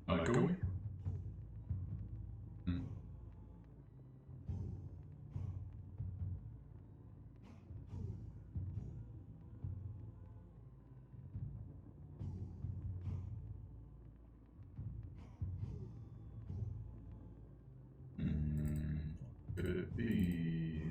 Echoey? Could it be?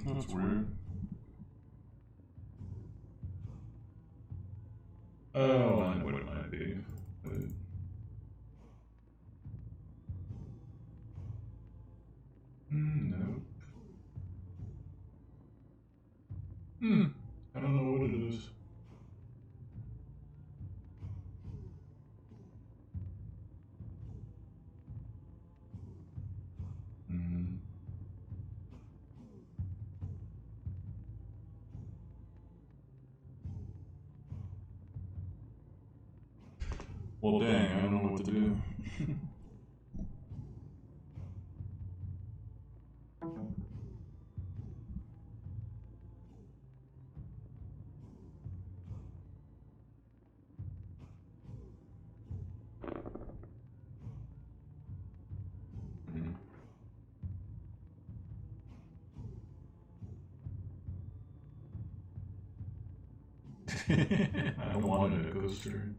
That's weird. Oh, I know what it might be. No. I don't know what it is. Well, dang, I don't know what to do. I don't want it, Ghoster.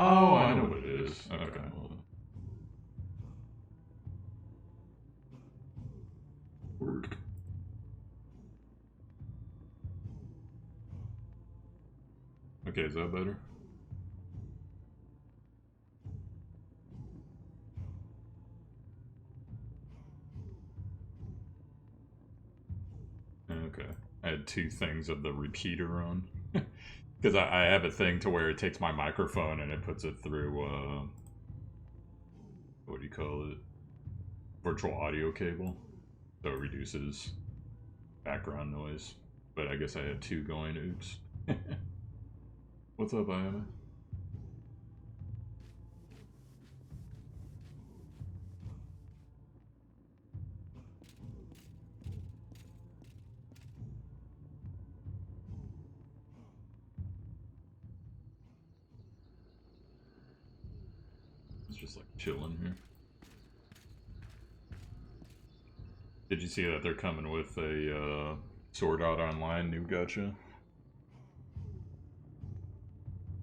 Oh, I know what it is. Okay, hold on. Work. Okay, is that better? Okay. I had two things of the repeater on. Because I have a thing to where it takes my microphone and it puts it through, what do you call it? Virtual audio cable. So it reduces background noise. But I guess I had two going, oops. What's up, Ayana? It's just like chilling here. Did you see that they're coming with a Sword Art Online new gacha?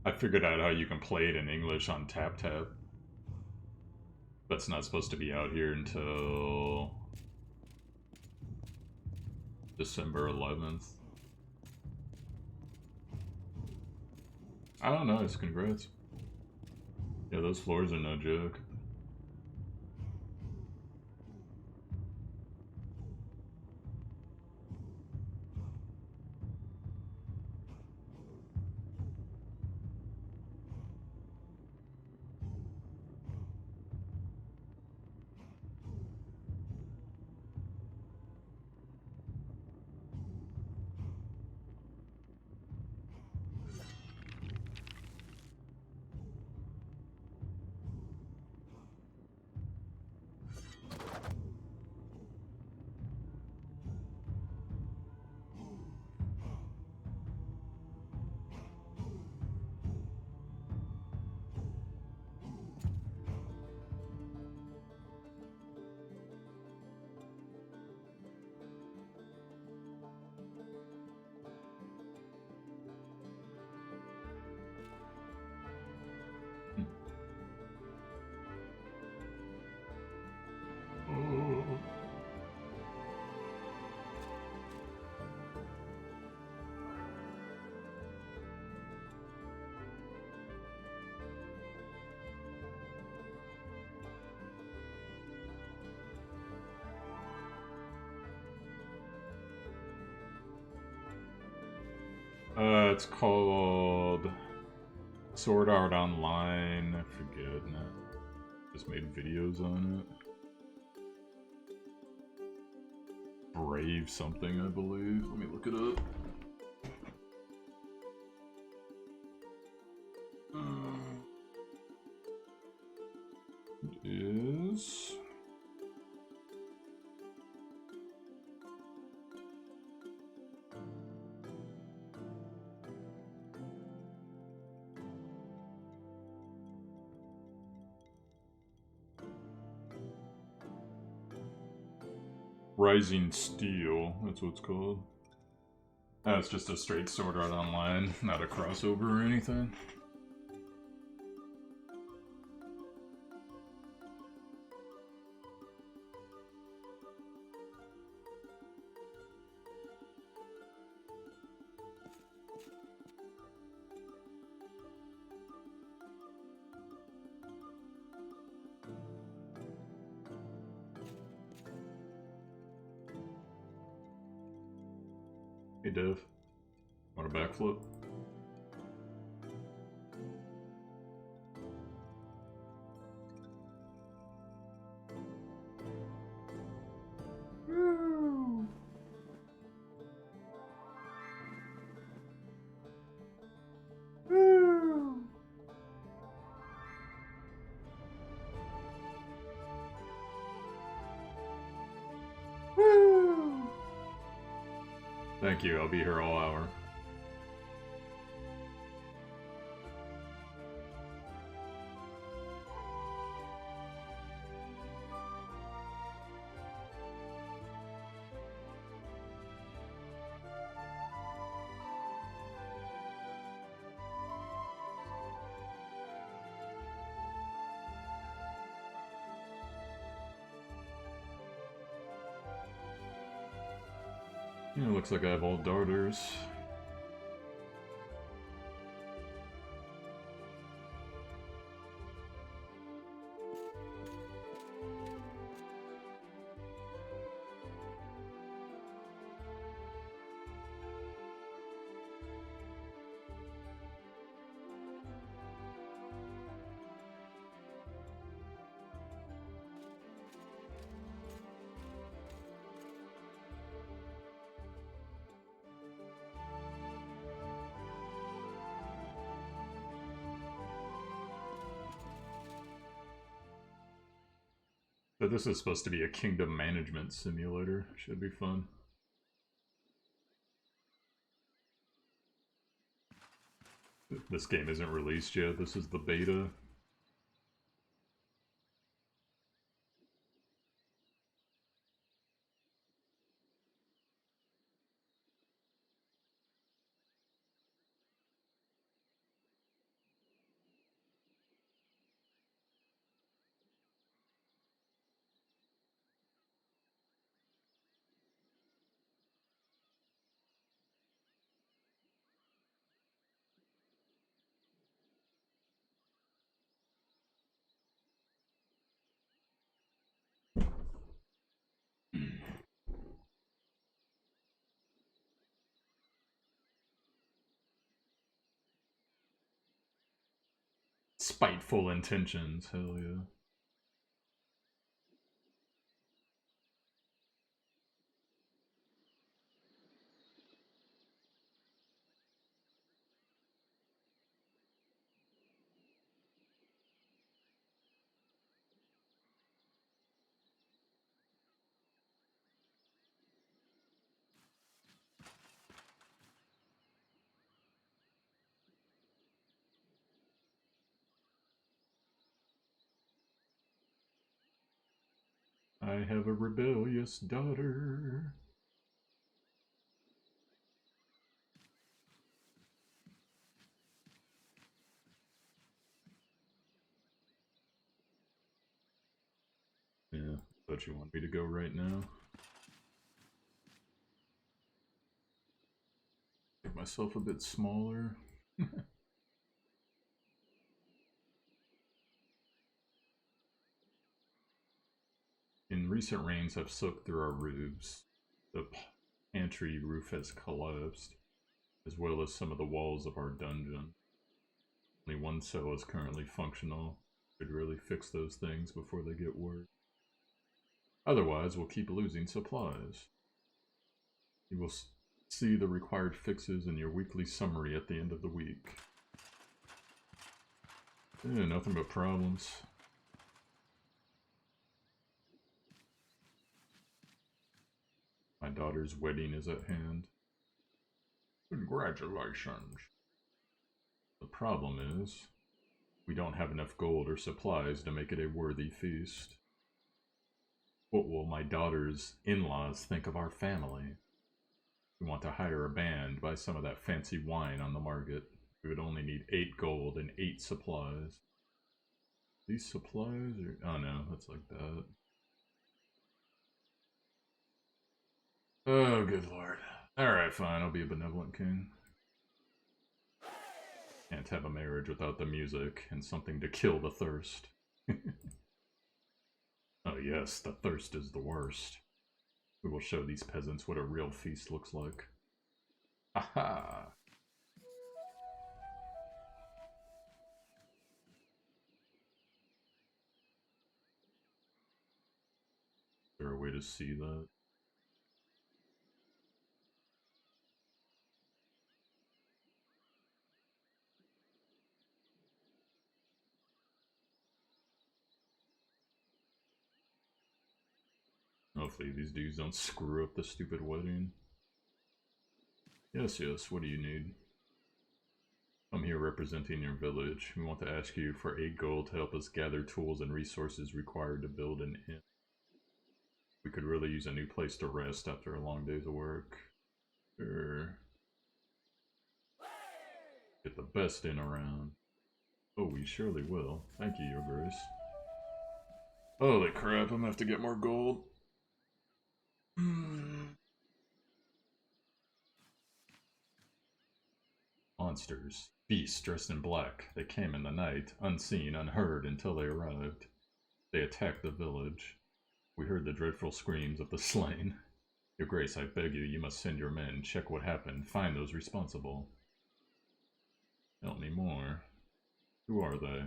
I figured out how you can play it in English on TapTap. That's not supposed to be out here until December 11th. I don't know, it's congrats. Yeah, those floors are no joke. It's called Sword Art Online. I forget. No. Just made videos on it. Brave something, I believe. Let me look it up. Rising Steel, that's what it's called. It's just a straight Sword Art Online, not a crossover or anything. Hey Dev, want a backflip? Thank you, I'll be here all hour. Yeah, looks like I have all darters. But this is supposed to be a kingdom management simulator. Should be fun. This game isn't released yet. This is the beta. Spiteful intentions, hell yeah. I have a rebellious daughter. Yeah, thought you want me to go right now. Make myself a bit smaller. In recent rains have soaked through our roofs. The pantry roof has collapsed, as well as some of the walls of our dungeon. Only one cell is currently functional. Should really fix those things before they get worse. Otherwise, we'll keep losing supplies. You will see the required fixes in your weekly summary at the end of the week. Yeah, nothing but problems. My daughter's wedding is at hand. Congratulations. The problem is, we don't have enough gold or supplies to make it a worthy feast. What will my daughter's in-laws think of our family? We want to hire a band, buy some of that fancy wine on the market. We would only need 8 gold and 8 supplies. These supplies are... oh no, that's like that. Oh, good lord. Alright, fine, I'll be a benevolent king. Can't have a marriage without the music and something to kill the thirst. Oh yes, the thirst is the worst. We will show these peasants what a real feast looks like. Aha! Is there a way to see that? Hopefully these dudes don't screw up the stupid wedding. Yes, yes, what do you need? I'm here representing your village. We want to ask you for 8 gold to help us gather tools and resources required to build an inn. We could really use a new place to rest after a long day's of work. Sure. Get the best inn around. Oh, we surely will. Thank you, Your Grace. Holy crap, I'm gonna have to get more gold. Monsters. Beasts dressed in black. They came in the night, unseen, unheard, until they arrived. They attacked the village. We heard the dreadful screams of the slain. Your Grace, I beg you, you must send your men, check what happened, find those responsible. Tell me more. Who are they?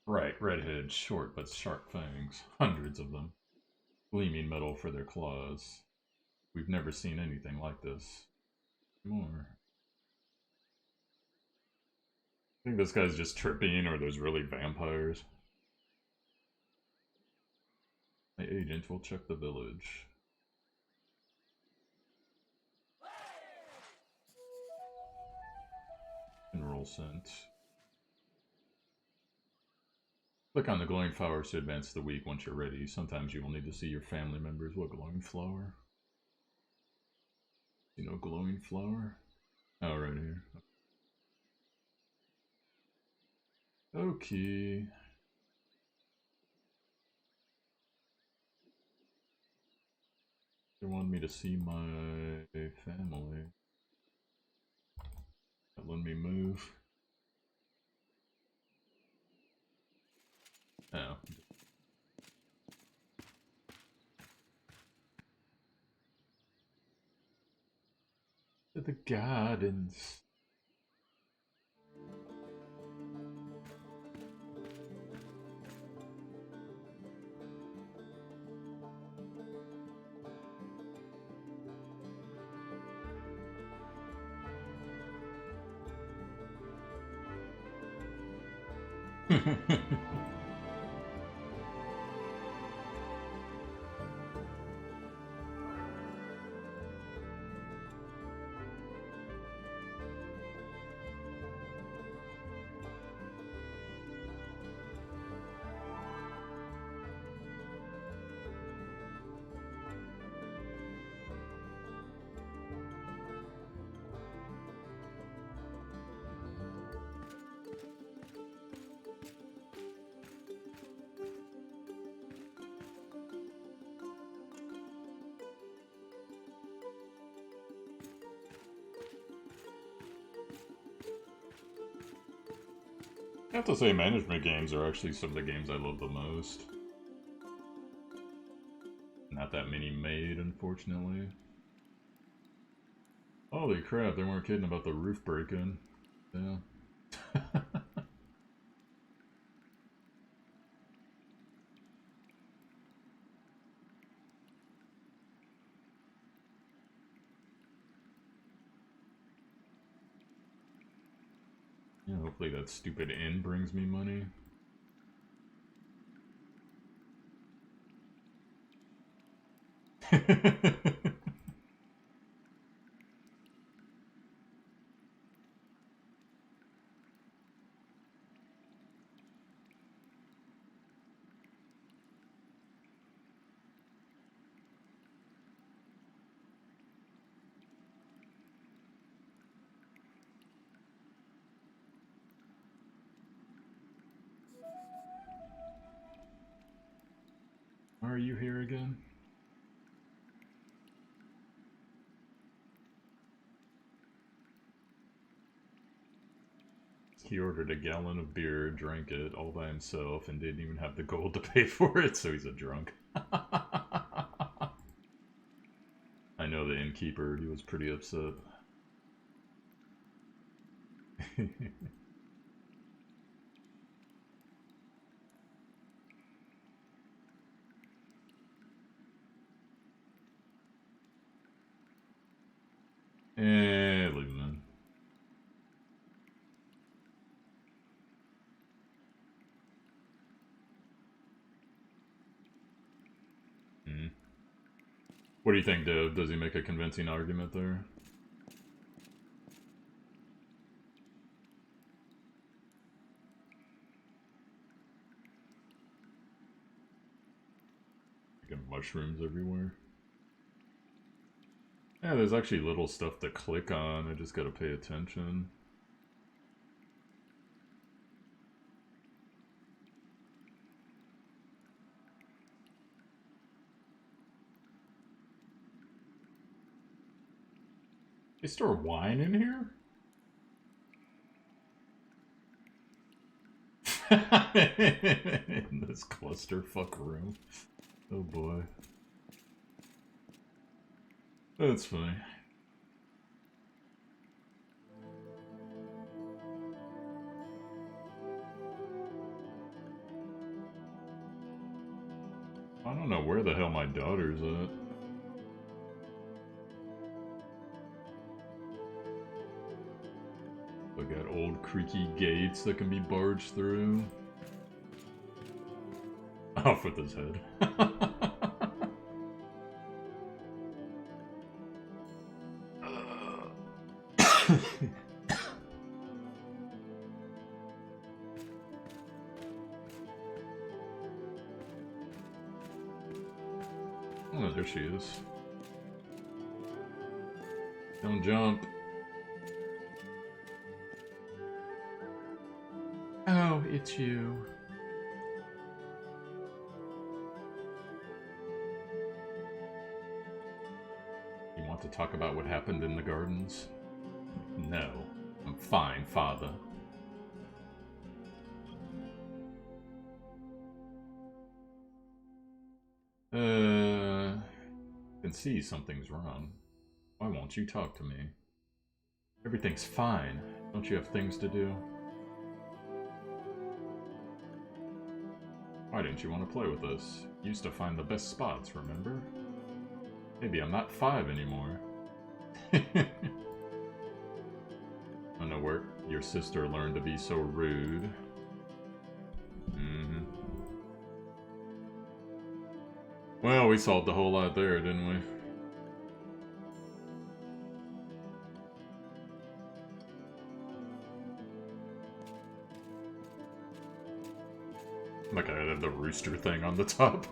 Right, redheads, short but sharp fangs. Hundreds of them. Gleaming metal for their claws. We've never seen anything like this. More. I think this guy's just tripping, or there's really vampires. My agent will check the village. Enroll sent. Click on the glowing flowers to advance the week once you're ready. Sometimes you will need to see your family members. What glowing flower? You know, glowing flower? Oh, right here. Okay. They wanted me to see my family. Not letting me move. Oh. To the gardens. I have to say, management games are actually some of the games I love the most. Not that many made, unfortunately. Holy crap, they weren't kidding about the roof break-in. Yeah. Yeah, hopefully that stupid inn brings me money. are you here again? He ordered a gallon of beer, drank it all by himself, and didn't even have the gold to pay for it, so he's a drunk. I know the innkeeper, he was pretty upset. Leave him in. What do you think, Dev? Does he make a convincing argument there? Mushrooms everywhere. Yeah, there's actually little stuff to click on. I just gotta pay attention. They store wine in here? In this clusterfuck room. Oh boy. That's funny. I don't know where the hell my daughter's at. I got old creaky gates that can be barged through. Off with his head. Oh, there she is. Don't jump. Oh, it's you. You want to talk about what happened in the gardens? No. I'm fine, father. Can see something's wrong. Why won't you talk to me? Everything's fine. Don't you have things to do? Why didn't you want to play with us? You used to find the best spots, remember? Maybe I'm not 5 anymore. I don't know where your sister learned to be so rude. Well, we solved a whole lot there, didn't we? Like I had the rooster thing on the top.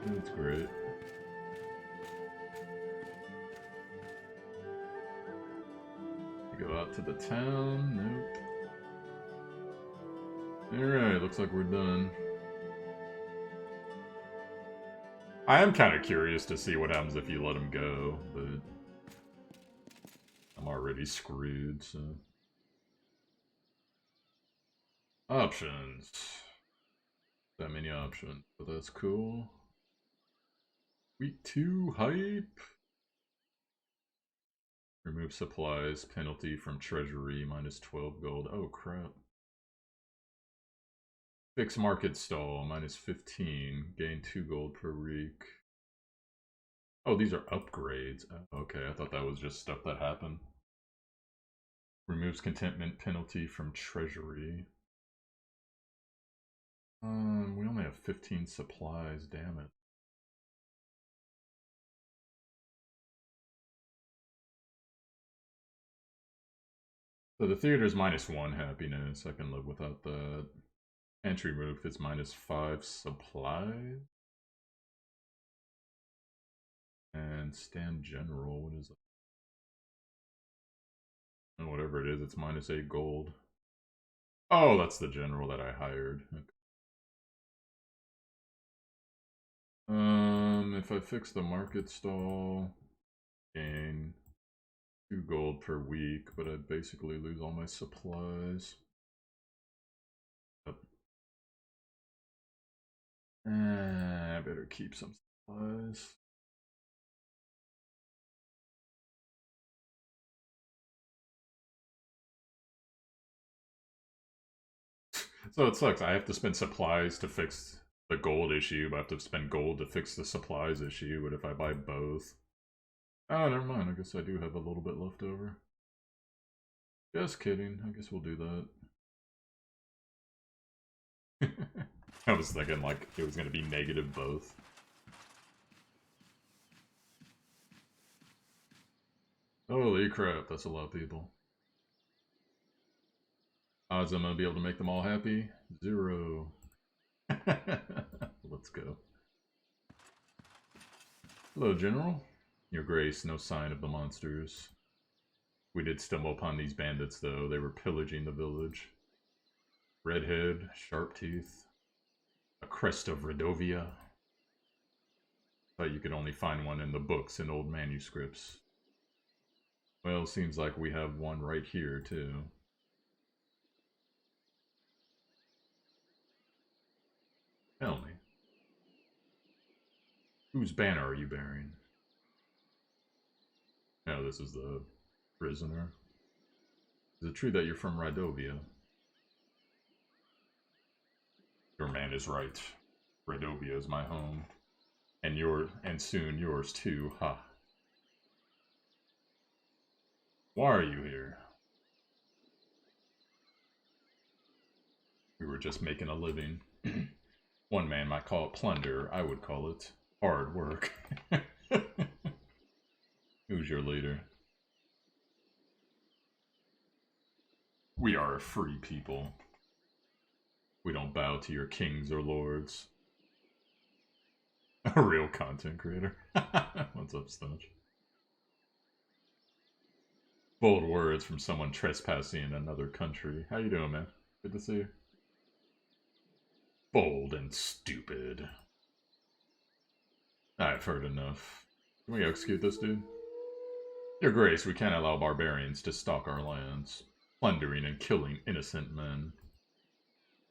That's great. Go out to the town. Nope. Alright, looks like we're done. I am kind of curious to see what happens if you let him go, but I'm already screwed, so... Options. That many options, but that's cool. Week 2 hype. Remove supplies, penalty from treasury, minus 12 gold. Oh crap. Fix market stall, minus 15. Gain 2 gold per week. Oh, these are upgrades. Oh, okay, I thought that was just stuff that happened. Removes contentment penalty from treasury. We only have 15 supplies, damn it. So the theater's minus 1 happiness. I can live without that. Entry roof is minus 5 supplies. And stand general, what is that? Oh, whatever it is, it's minus 8 gold. Oh, that's the general that I hired. Okay. If I fix the market stall, gain 2 gold per week, but I basically lose all my supplies. I better keep some supplies. So it sucks. I have to spend supplies to fix the gold issue, but I have to spend gold to fix the supplies issue. But if I buy both... Oh, never mind. I guess I do have a little bit left over. Just kidding. I guess we'll do that. I was thinking like it was going to be negative both. Holy crap, that's a lot of people. Odds I'm going to be able to make them all happy? 0. Let's go. Hello, General. Your Grace, no sign of the monsters. We did stumble upon these bandits, though. They were pillaging the village. Redhead, sharp teeth, a crest of Redovia. Thought you could only find one in the books and old manuscripts. Well, seems like we have one right here, too. Tell me. Whose banner are you bearing? No, this is the prisoner. Is it true that you're from Radovia? Your man is right. Radovia is my home. And soon yours too, ha. Why are you here? We were just making a living. One man might call it plunder, I would call it hard work. Who's your leader? We are a free people. We don't bow to your kings or lords. A real content creator. What's up, Stutch? Bold words from someone trespassing in another country. How you doing, man? Good to see you. Bold and stupid. I've heard enough. Can we execute this dude? Your Grace, we can't allow barbarians to stalk our lands, plundering and killing innocent men.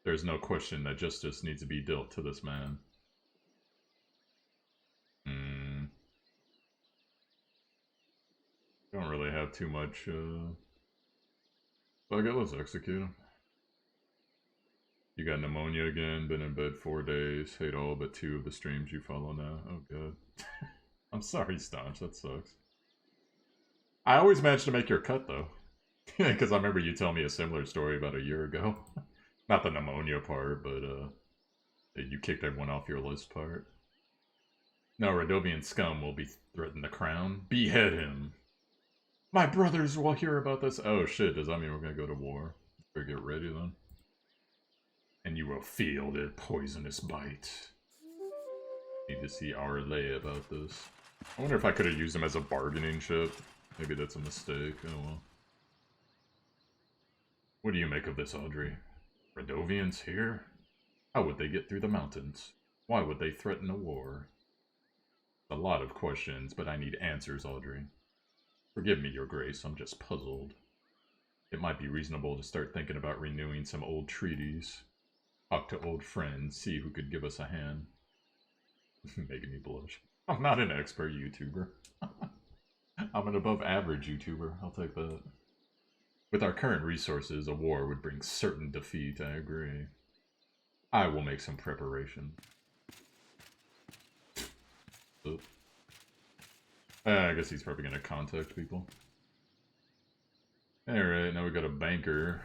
There's no question that justice needs to be dealt to this man. Don't really have too much, so I guess let's execute him. You got pneumonia again, been in bed 4 days, hate all but 2 of the streams you follow now. Oh god. I'm sorry, Staunch, that sucks. I always manage to make your cut, though. Because I remember you telling me a similar story about a year ago. Not the pneumonia part, but you kicked everyone off your list part. No, Radovian scum will be threatened the crown. Behead him. My brothers will hear about this. Oh shit, does that mean we're gonna go to war? Better get ready then. And you will feel the poisonous bite. Need to see our lay about this. I wonder if I could have used him as a bargaining chip. Maybe that's a mistake. Oh well. What do you make of this, Audrey? Radovians here? How would they get through the mountains? Why would they threaten a war? A lot of questions, but I need answers, Audrey. Forgive me, Your Grace, I'm just puzzled. It might be reasonable to start thinking about renewing some old treaties. Talk to old friends, see who could give us a hand. Making me blush. I'm not an expert YouTuber. I'm an above average YouTuber, I'll take that. With our current resources, a war would bring certain defeat, I agree. I will make some preparation. I guess he's probably gonna contact people. Alright, now we got a banker.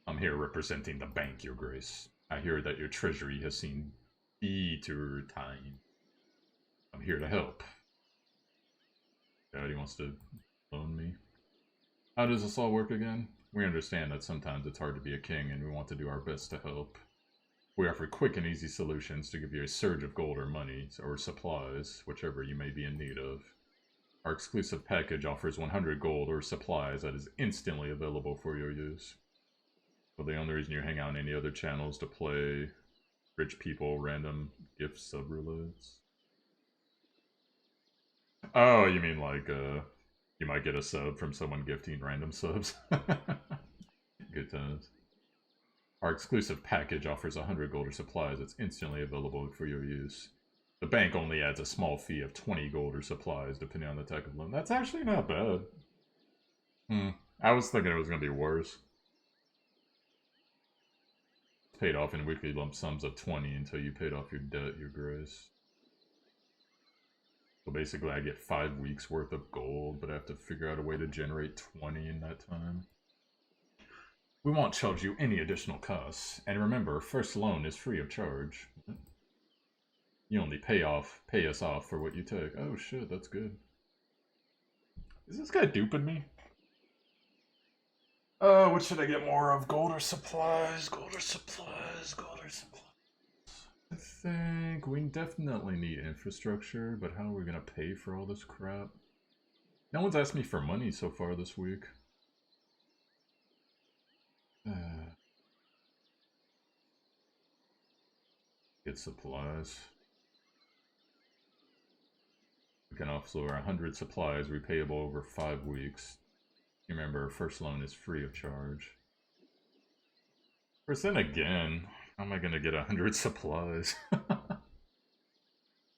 I'm here representing the bank, Your Grace. I hear that your treasury has seen bitter time. I'm here to help. God, he wants to loan me. How does this all work again? We understand that sometimes it's hard to be a king, and we want to do our best to help. We offer quick and easy solutions to give you a surge of gold or money, or supplies, whichever you may be in need of. Our exclusive package offers 100 gold or supplies that is instantly available for your use. Well, the only reason you hang out on any other channels to play Rich people, random gift subreddits. Oh, you mean like, you might get a sub from someone gifting random subs? Good times. Our exclusive package offers 100 gold or supplies that's instantly available for your use. The bank only adds a small fee of 20 gold or supplies, depending on the type of loan. That's actually not bad. I was thinking it was going to be worse. Paid off in weekly lump sums of 20 until you paid off your debt, your grace. So basically I get 5 weeks worth of gold, but I have to figure out a way to generate 20 in that time. We won't charge you any additional costs. And remember, first loan is free of charge. You only pay us off for what you take. Oh shit, that's good. Is this guy duping me? What should I get more of? Gold or supplies? Gold or supplies? Gold or supplies? I think we definitely need infrastructure, but how are we gonna pay for all this crap? No one's asked me for money so far this week. Get supplies. We can offload 100 supplies repayable over 5 weeks. Remember, first loan is free of charge. But then again, how am I gonna get 100 supplies?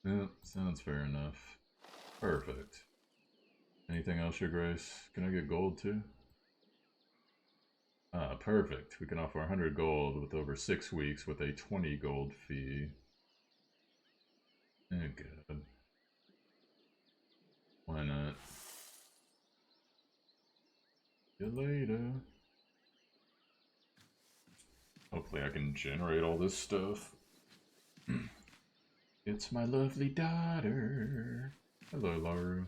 Yeah, sounds fair enough. Perfect. Anything else, Your Grace? Can I get gold too? Ah, perfect. We can offer 100 gold with over 6 weeks with a 20 gold fee. Good. Why not? See you later. Hopefully I can generate all this stuff. It's my lovely daughter. Hello, Laru.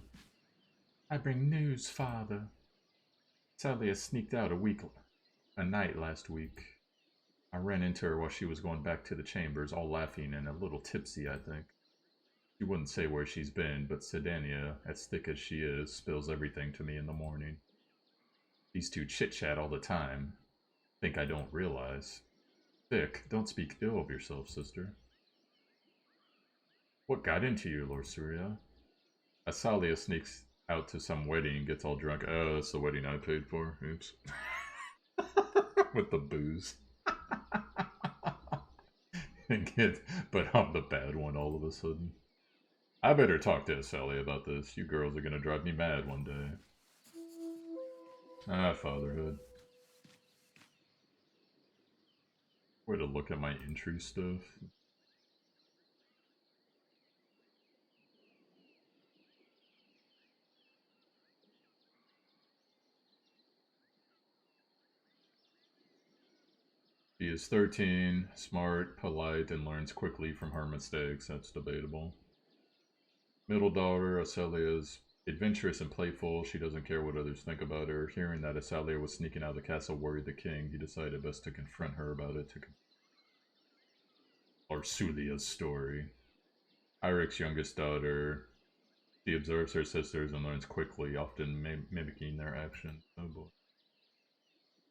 I bring news, father. Talia sneaked out a night last week. I ran into her while she was going back to the chambers, all laughing and a little tipsy, I think. She wouldn't say where she's been, but Sedania, as thick as she is, spills everything to me in the morning. These two chit-chat all the time. Think I don't realize. Thick, don't speak ill of yourself, sister. What got into you, Lord Surya? Asalia sneaks out to some wedding and gets all drunk. Oh, that's the wedding I paid for. Oops. With the booze. But I'm the bad one all of a sudden. I better talk to Asalia about this. You girls are gonna drive me mad one day. Ah, fatherhood. Way to look at my entry stuff. She is 13, smart, polite, and learns quickly from her mistakes. That's debatable. Middle daughter, Asalia, is adventurous and playful. She doesn't care what others think about her. Hearing that Asalia was sneaking out of the castle worried the king. He decided best to confront her about it to Arsulia's story. Eryk's youngest daughter. She observes her sisters and learns quickly, often mimicking their actions. Oh boy.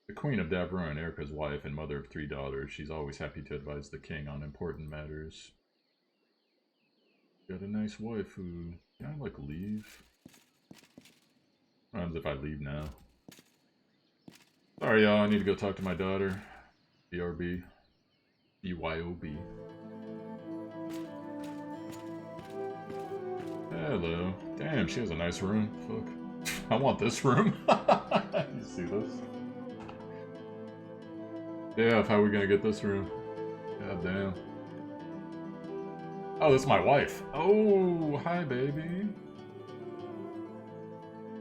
The Queen of Davern, Erica's wife and mother of 3 daughters. She's always happy to advise the king on important matters. Got a nice wife who... Can I, like, leave? What happens if I leave now? Sorry, y'all. I need to go talk to my daughter. BRB. BYOB. Hello. Damn, she has a nice room. Fuck. I want this room. You see this? Yeah, how are we gonna get this room? God damn. Oh, that's my wife. Oh, hi, baby.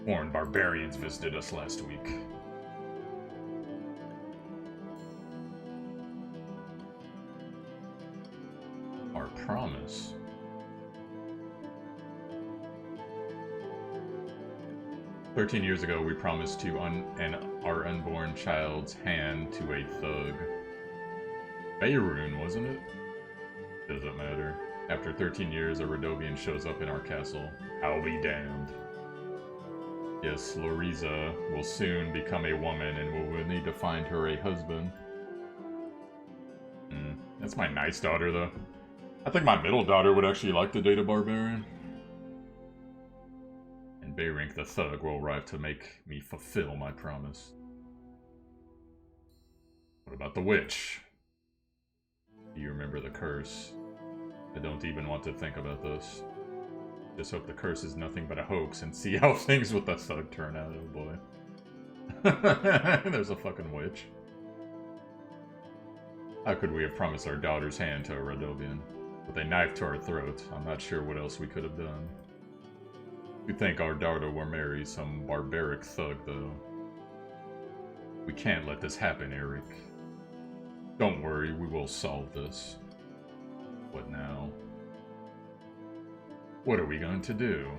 Foreign barbarians visited us last week. Our promise. "13 years ago, we promised to our unborn child's hand to a thug. Davern, wasn't it? Doesn't matter. After 13 years, a Radovian shows up in our castle. I'll be damned. Yes, Loriza will soon become a woman and we will need to find her a husband. That's my nice daughter, though. I think my middle daughter would actually like to date a barbarian. And Beyrink the thug will arrive to make me fulfill my promise. What about the witch? Do you remember the curse? I don't even want to think about this. Just hope the curse is nothing but a hoax and see how things with the thug turn out, oh boy. There's a fucking witch. How could we have promised our daughter's hand to a Radovian? With a knife to our throat, I'm not sure what else we could have done. We think our daughter will marry some barbaric thug, though. We can't let this happen, Eryk. Don't worry, we will solve this. What now? What are we going to do?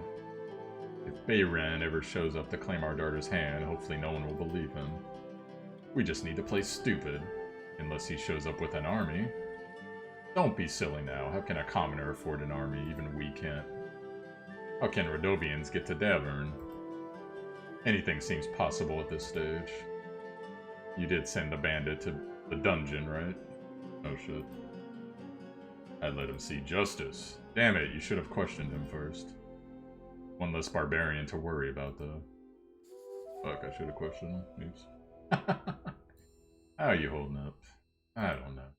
If Davern ever shows up to claim our daughter's hand, hopefully no one will believe him. We just need to play stupid. Unless he shows up with an army. Don't be silly now. How can a commoner afford an army? Even we can't. How can Radovians get to Davern? Anything seems possible at this stage. You did send the bandit to the dungeon, right? Oh shit. I'd let him see justice. Damn it, you should have questioned him first. One less barbarian to worry about, though. Fuck, I should have questioned him. Oops. How are you holding up? I don't know.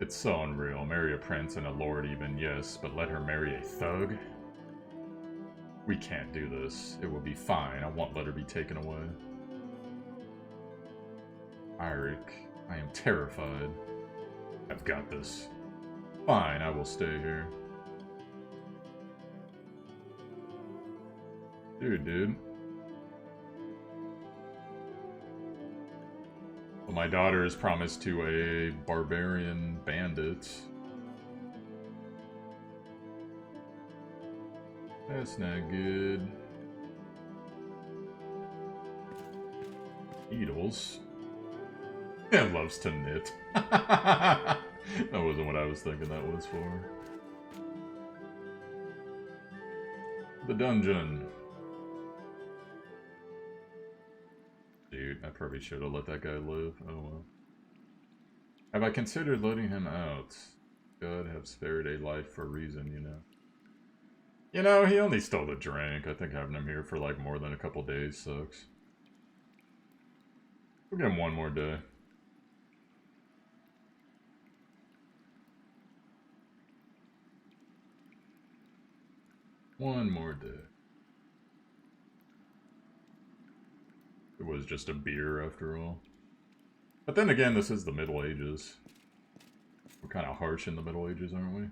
It's so unreal. Marry a prince and a lord even, yes, but let her marry a thug? We can't do this. It will be fine. I won't let her be taken away. Eryk, I am terrified. I've got this. Fine, I will stay here. Dude. Well, my daughter is promised to a barbarian bandit. That's not good. Needles. It loves to knit. That wasn't what I was thinking that was for. The dungeon. Dude, I probably should have let that guy live. Oh well. Have I considered letting him out? God have spared a life for a reason, you know. You know, he only stole a drink. I think having him here for like more than a couple days sucks. We'll give him one more day. One more day. It was just a beer after all. But then again, this is the Middle Ages. We're kind of harsh in the Middle Ages, aren't we?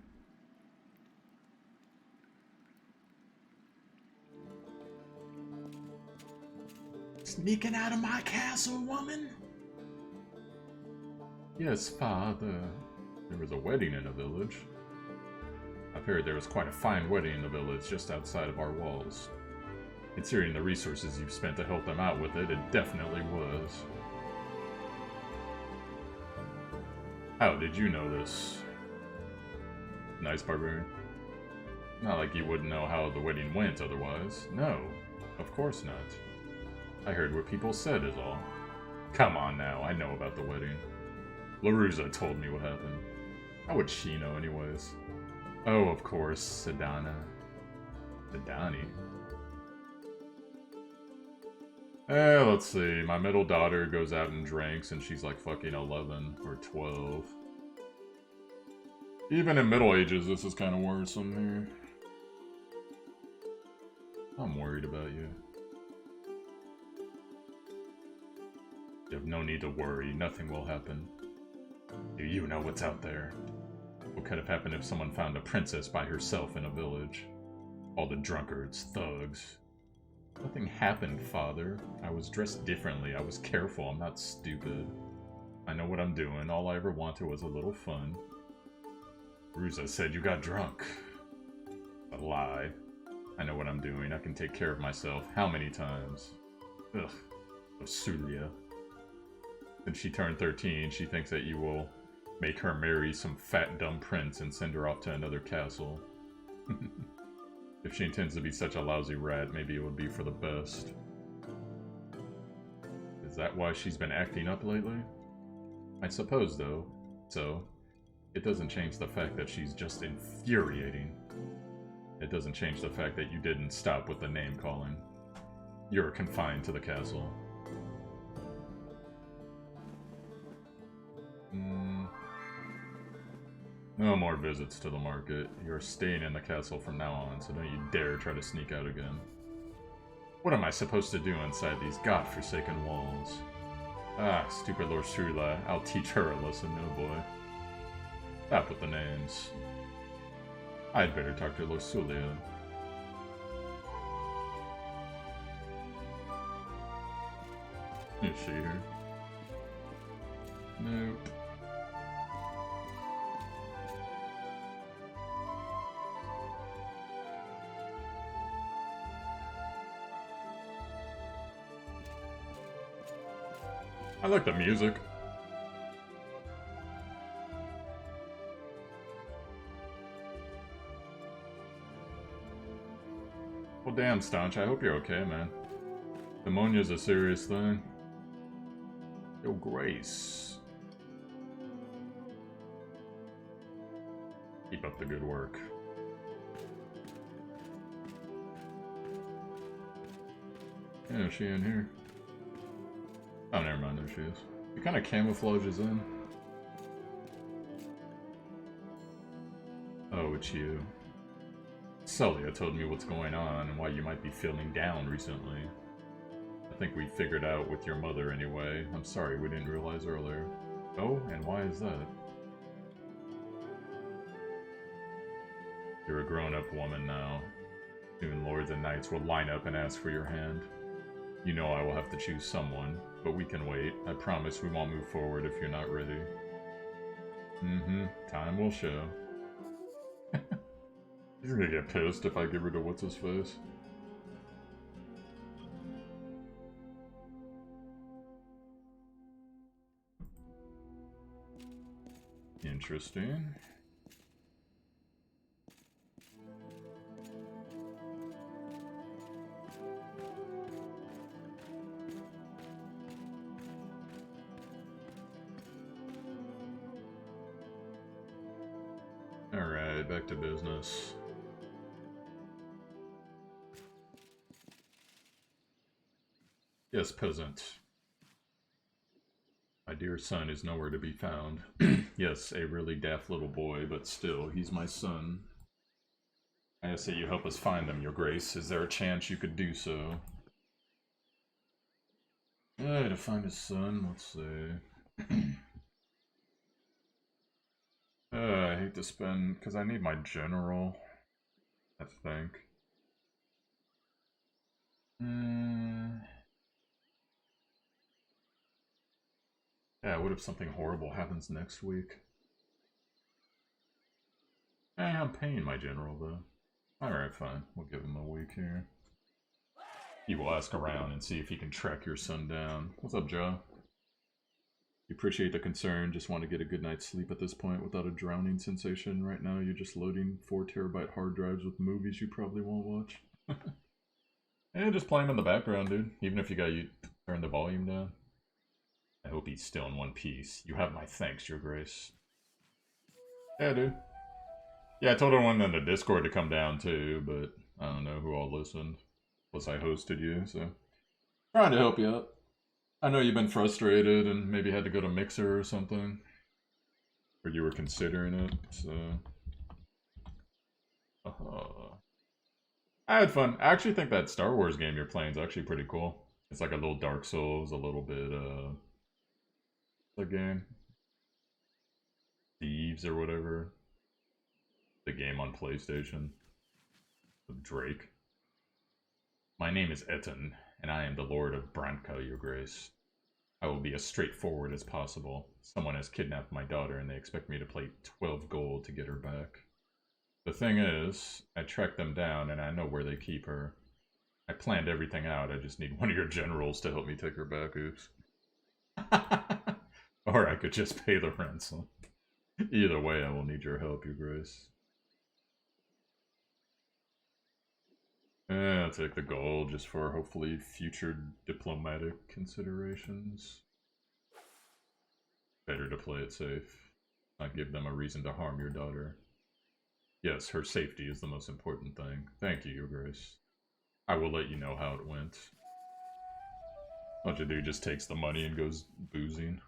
Sneaking out of my castle, woman? Yes, father. There was a wedding in the village. I've heard there was quite a fine wedding in the village just outside of our walls. Considering the resources you've spent to help them out with it, it definitely was. How did you know this? Nice barbarian. Not like you wouldn't know how the wedding went otherwise. No, of course not. I heard what people said is all. Come on now, I know about the wedding. Laruza told me what happened. How would she know anyways? Oh, of course, Sedana. Sedani? Let's see. My middle daughter goes out and drinks and she's like fucking 11 or 12. Even in Middle Ages, this is kind of worrisome here. I'm worried about you. You have no need to worry. Nothing will happen. Do you know what's out there? What could have happened if someone found a princess by herself in a village? All the drunkards, thugs. Nothing happened, father. I was dressed differently. I was careful. I'm not stupid. I know what I'm doing. All I ever wanted was a little fun. Ruza said you got drunk. A lie. I know what I'm doing. I can take care of myself. How many times? Ugh. Osulia. Since she turned 13, she thinks that you will make her marry some fat dumb prince and send her off to another castle. If she intends to be such a lousy rat, maybe it would be for the best. Is that why she's been acting up lately? I suppose, though. So, It doesn't change the fact that she's just infuriating. It doesn't change the fact that you didn't stop with the name calling. You're confined to the castle. No more visits to the market. You're staying in the castle from now on, so don't you dare try to sneak out again. What am I supposed to do inside these godforsaken walls? Ah, stupid Lord Sula. I'll teach her a lesson, no boy. Stop with the names. I'd better talk to Lord Sulia. Is she here? Nope. I like the music. Well, damn, Staunch, I hope you're okay, man. Pneumonia's a serious thing. Yo, Grace. Keep up the good work. Yeah, is she in here? Oh, never mind, there she is. She kind of camouflages in. Oh, it's you. Celia told me what's going on and why you might be feeling down recently. I think we figured out with your mother anyway. I'm sorry we didn't realize earlier. Oh, and why is that? You're a grown-up woman now. Soon lords and knights will line up and ask for your hand. You know I will have to choose someone, but we can wait. I promise we won't move forward if you're not ready. Time will show. He's gonna get pissed if I give her to what's-his-face. Interesting. Alright, back to business. Yes, peasant. My dear son is nowhere to be found. Yes, a really daft little boy, but still, he's my son. I ask that you help us find him, your grace. Is there a chance you could do so? To find his son, let's see. I hate to spend, because I need my general, I think. Yeah, what if something horrible happens next week? I'm paying my general, though. Alright, fine. We'll give him a week here. He will ask around and see if he can track your son down. What's up, Joe? You appreciate the concern, just want to get a good night's sleep at this point without a drowning sensation. Right now, you're just loading 4 terabyte hard drives with movies you probably won't watch. Yeah, just play them in the background, dude. Even if you turn the volume down. I hope he's still in one piece. You have my thanks, your grace. Yeah, dude. Yeah, I told everyone in the Discord to come down too, but I don't know who all listened. Plus I hosted you, so trying to help you out. I know you've been frustrated and maybe had to go to Mixer or something. Or you were considering it, so... I had fun. I actually think that Star Wars game you're playing is actually pretty cool. It's like a little Dark Souls, a little bit, the game? Thieves or whatever. The game on PlayStation. With Drake. My name is Etten, and I am the Lord of Branka, your grace. I will be as straightforward as possible. Someone has kidnapped my daughter, and they expect me to pay 12 gold to get her back. The thing is, I tracked them down, and I know where they keep her. I planned everything out, I just need one of your generals to help me take her back, oops. Or I could just pay the ransom. Either way, I will need your help, your grace. I'll take the gold just for hopefully future diplomatic considerations. Better to play it safe. Not give them a reason to harm your daughter. Yes, her safety is the most important thing. Thank you, Your Grace. I will let you know how it went. Bunch of dude just takes the money and goes boozing.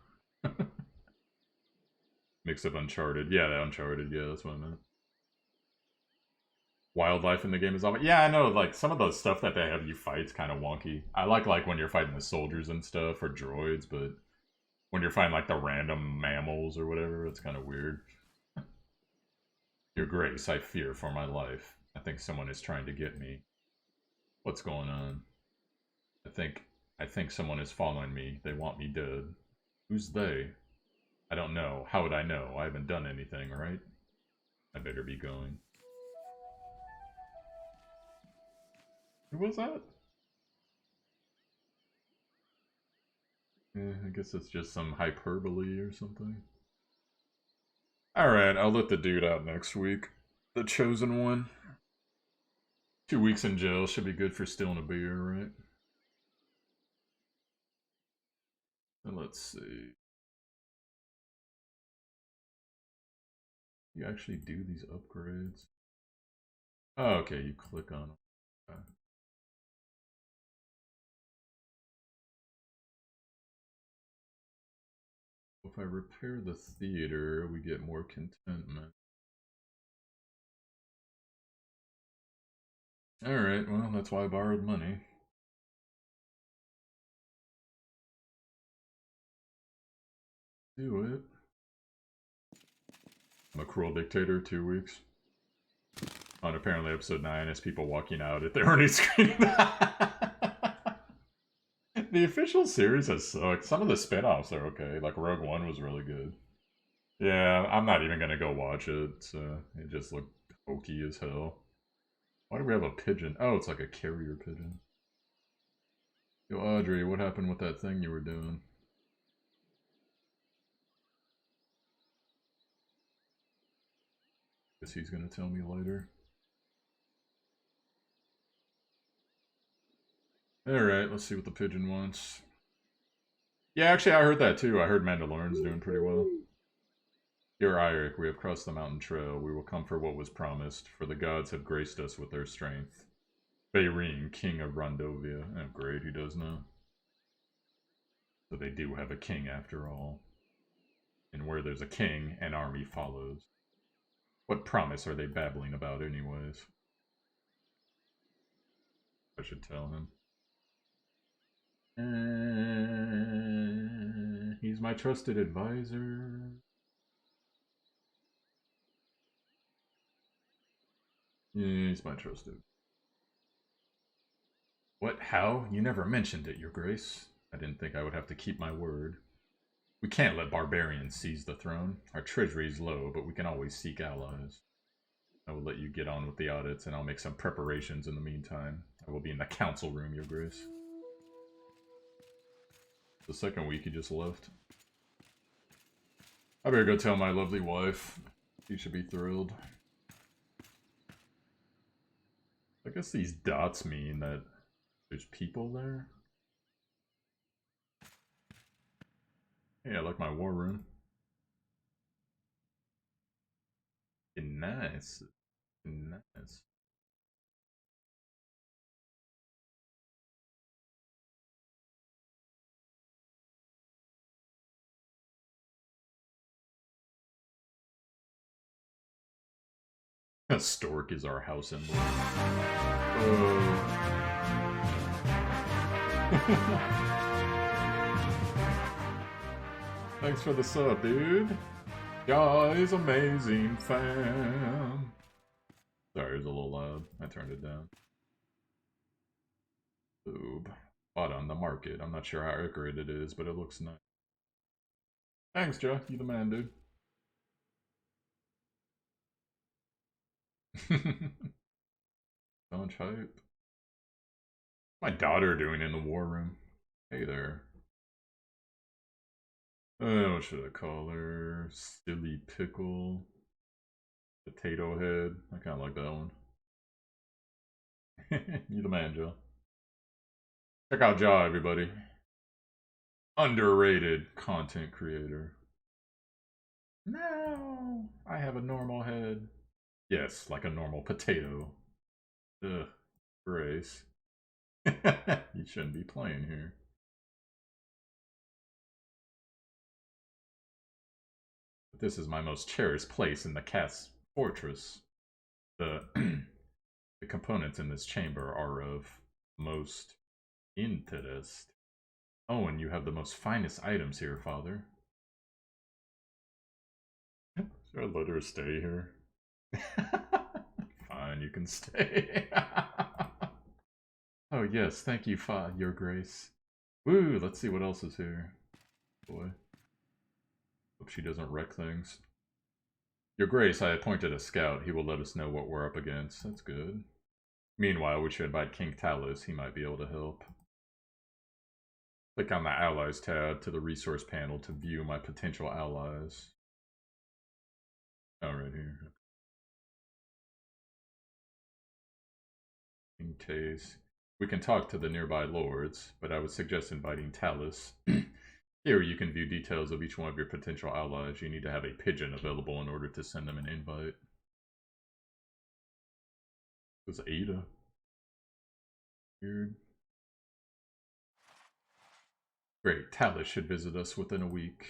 Mix up Uncharted. Yeah, Uncharted. Yeah, that's what I meant. Wildlife in the game is all. Yeah, I know. Like some of the stuff that they have you fight's kind of wonky. I like when you're fighting the soldiers and stuff or droids, but when you're fighting like the random mammals or whatever, it's kind of weird. Your Grace, I fear for my life. I think someone is trying to get me. What's going on? I think someone is following me. They want me dead. Who's they? I don't know. How would I know? I haven't done anything, right? I better be going. Who was that? I guess it's just some hyperbole or something. Alright, I'll let the dude out next week. The chosen one. 2 weeks in jail should be good for stealing a beer, right? And let's see. You actually do these upgrades? Oh, okay, you click on them. Okay. If I repair the theater, we get more contentment. Alright, well, that's why I borrowed money. Do it. I'm a cruel dictator, 2 weeks. On apparently episode 9 is people walking out at the earnings screen. The official series has sucked. Some of the spin-offs are okay. Like Rogue One was really good. Yeah, I'm not even gonna go watch it. It just looked hokey as hell. Why do we have a pigeon? Oh, it's like a carrier pigeon. Yo, Audrey, what happened with that thing you were doing? Guess he's gonna tell me later. Alright, let's see what the pigeon wants. Yeah, actually, I heard that too. I heard Mandalorian's doing pretty well. Dear Eryk, we have crossed the mountain trail. We will come for what was promised, for the gods have graced us with their strength. Davern, king of Rondovia. Oh, great, he does know. So they do have a king after all. And where there's a king, an army follows. What promise are they babbling about anyways? I should tell him. He's my trusted advisor. Yeah, he's my trusted. What? How? You never mentioned it, Your Grace. I didn't think I would have to keep my word. We can't let barbarians seize the throne. Our treasury is low, but we can always seek allies. I will let you get on with the audits, and I'll make some preparations in the meantime. I will be in the council room, Your Grace. The second week he just left. I better go tell my lovely wife. She should be thrilled. I guess these dots mean that there's people there. Hey, I like my war room. Nice. Nice. A stork is our house emblem. Thanks for the sub, dude. Guys, amazing fam. Sorry, it was a little loud. I turned it down. Oob. Bought on the market. I'm not sure how accurate it is, but it looks nice. Thanks, Joe. You the man, dude. So much hype. My daughter doing in the war room. Hey there. What should I call her? Silly pickle. Potato head. I kind of like that one. You the man, Joe. Check out Jaw, everybody. Underrated content creator. No! I have a normal head. Yes, like a normal potato. Ugh, Grace. You shouldn't be playing here. But this is my most cherished place in the cat's fortress. The the components in this chamber are of most interest. Oh, and you have the most finest items here, father. Should I let her stay here? Fine, you can stay. Oh yes, thank you, your grace. Woo, let's see what else is here. Boy. Hope she doesn't wreck things. Your grace, I appointed a scout. He will let us know what we're up against. That's good. Meanwhile, we should invite King Talus. He might be able to help. Click on the Allies tab to the resource panel to view my potential allies. Oh, right here. King Taze. We can talk to the nearby lords, but I would suggest inviting Talus. Here you can view details of each one of your potential allies. You need to have a pigeon available in order to send them an invite. It was Ada. Weird. Great, Talus should visit us within a week.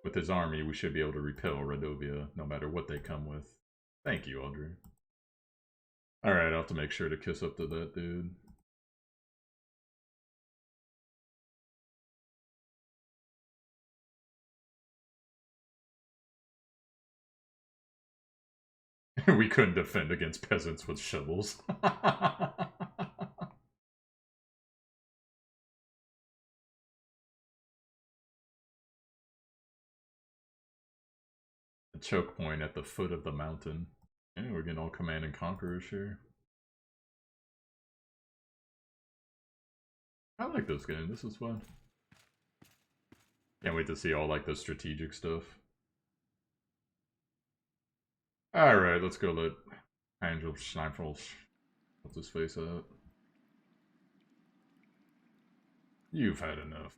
With his army, we should be able to repel Radovia, no matter what they come with. Thank you, Audrey. Alright, I'll have to make sure to kiss up to that dude. We couldn't defend against peasants with shovels. A choke point at the foot of the mountain. Yeah, we're getting all command and conquerors here. I like this game. This is fun. Can't wait to see all like the strategic stuff. Alright, let's go let Angel Schneifels put his face out. You've had enough.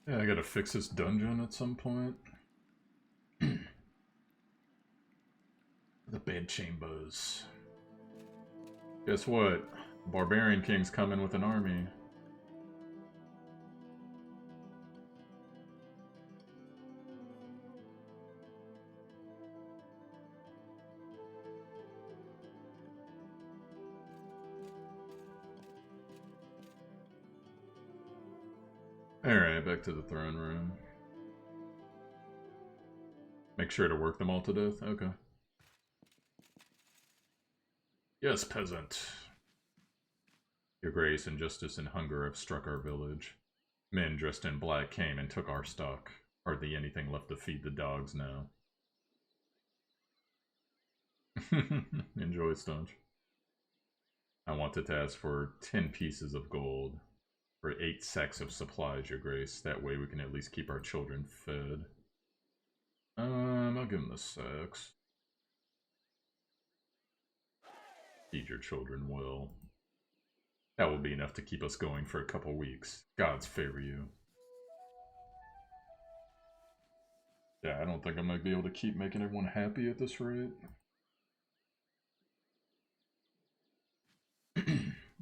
Yeah, I gotta fix this dungeon at some point. The bed chambers. Guess what? Barbarian King's coming with an army. Alright, back to the throne room. Make sure to work them all to death? Okay. Yes, peasant. Your grace, injustice, and hunger have struck our village. Men dressed in black came and took our stock. Hardly anything left to feed the dogs now. Enjoy, Stunch. I wanted to ask for 10 pieces of gold. For 8 sacks of supplies, your grace. That way we can at least keep our children fed. I'll give them the sacks. Feed your children well. That will be enough to keep us going for a couple weeks. Gods favor you. Yeah, I don't think I'm going to be able to keep making everyone happy at this rate.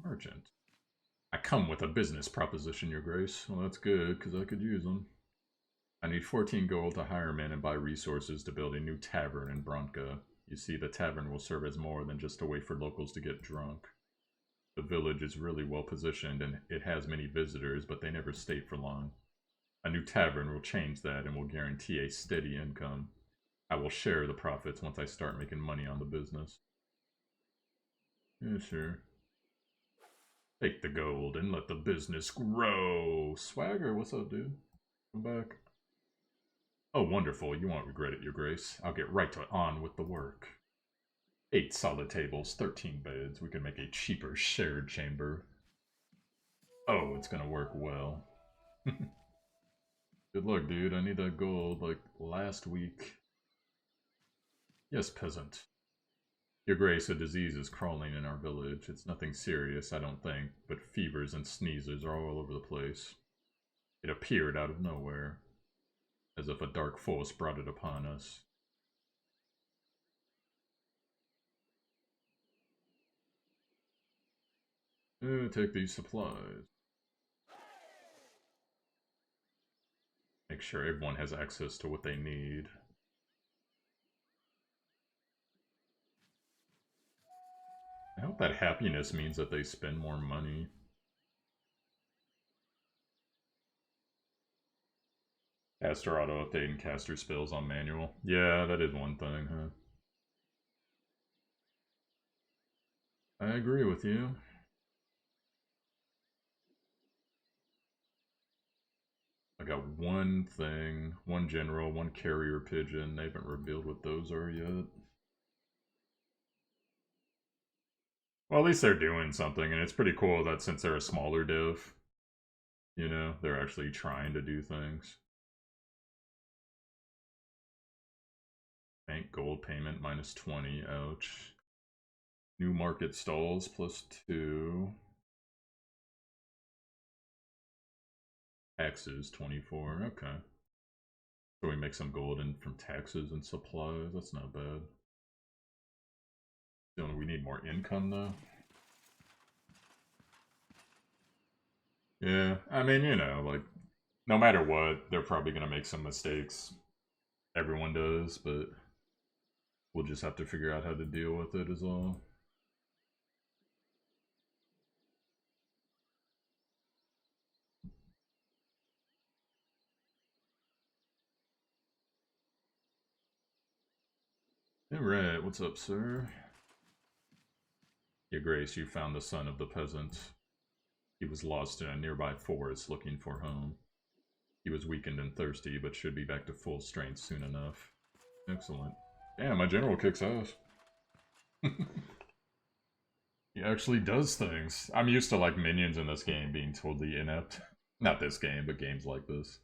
Merchant. I come with a business proposition, your grace. Well, that's good, because I could use them. I need 14 gold to hire men and buy resources to build a new tavern in Branka. You see, the tavern will serve as more than just a way for locals to get drunk. The village is really well positioned and it has many visitors, but they never stay for long. A new tavern will change that and will guarantee a steady income. I will share the profits once I start making money on the business. Yeah, sure. Take the gold and let the business grow. Swagger, what's up, dude? Come back. Oh, wonderful. You won't regret it, your grace. I'll get right on with the work. 8 solid tables, 13 beds. We can make a cheaper shared chamber. Oh, it's gonna work well. Good luck, dude. I need that gold, like, last week. Yes, peasant. Your Grace, a disease is crawling in our village. It's nothing serious, I don't think, but fevers and sneezes are all over the place. It appeared out of nowhere, as if a dark force brought it upon us. Take these supplies. Make sure everyone has access to what they need. I hope that happiness means that they spend more money. Caster auto update and caster spells on manual. Yeah, that is one thing, huh? I agree with you. I got one thing, one general, one carrier pigeon. They haven't revealed what those are yet. Well, at least they're doing something, and it's pretty cool that since they're a smaller div, you know, they're actually trying to do things. Bank gold payment minus 20, ouch. New market stalls plus 2. Taxes 24, okay. So we make some gold in from taxes and supplies, that's not bad. We need more income though. Yeah, I mean, you know, like, no matter what, they're probably gonna make some mistakes. Everyone does, but we'll just have to figure out how to deal with it is all. Alright, what's up, sir? Your Grace, you found the son of the peasant. He was lost in a nearby forest looking for home. He was weakened and thirsty, but should be back to full strength soon enough. Excellent. Damn, my general kicks ass. He actually does things. I'm used to, like, minions in this game being totally inept. Not this game, but games like this.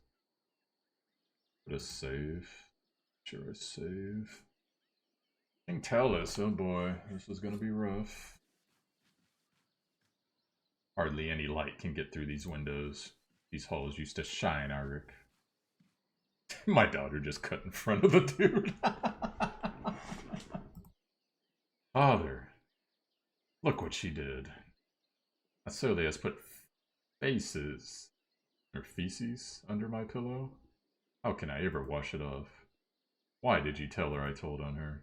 Put a save. Sure, I save. King Talus, oh boy, this is gonna be rough. Hardly any light can get through these windows. These halls used to shine, Eryk. My daughter just cut in front of the dude. Father, look what she did. Asolia has put faces, or feces, under my pillow. How can I ever wash it off? Why did you tell her I told on her?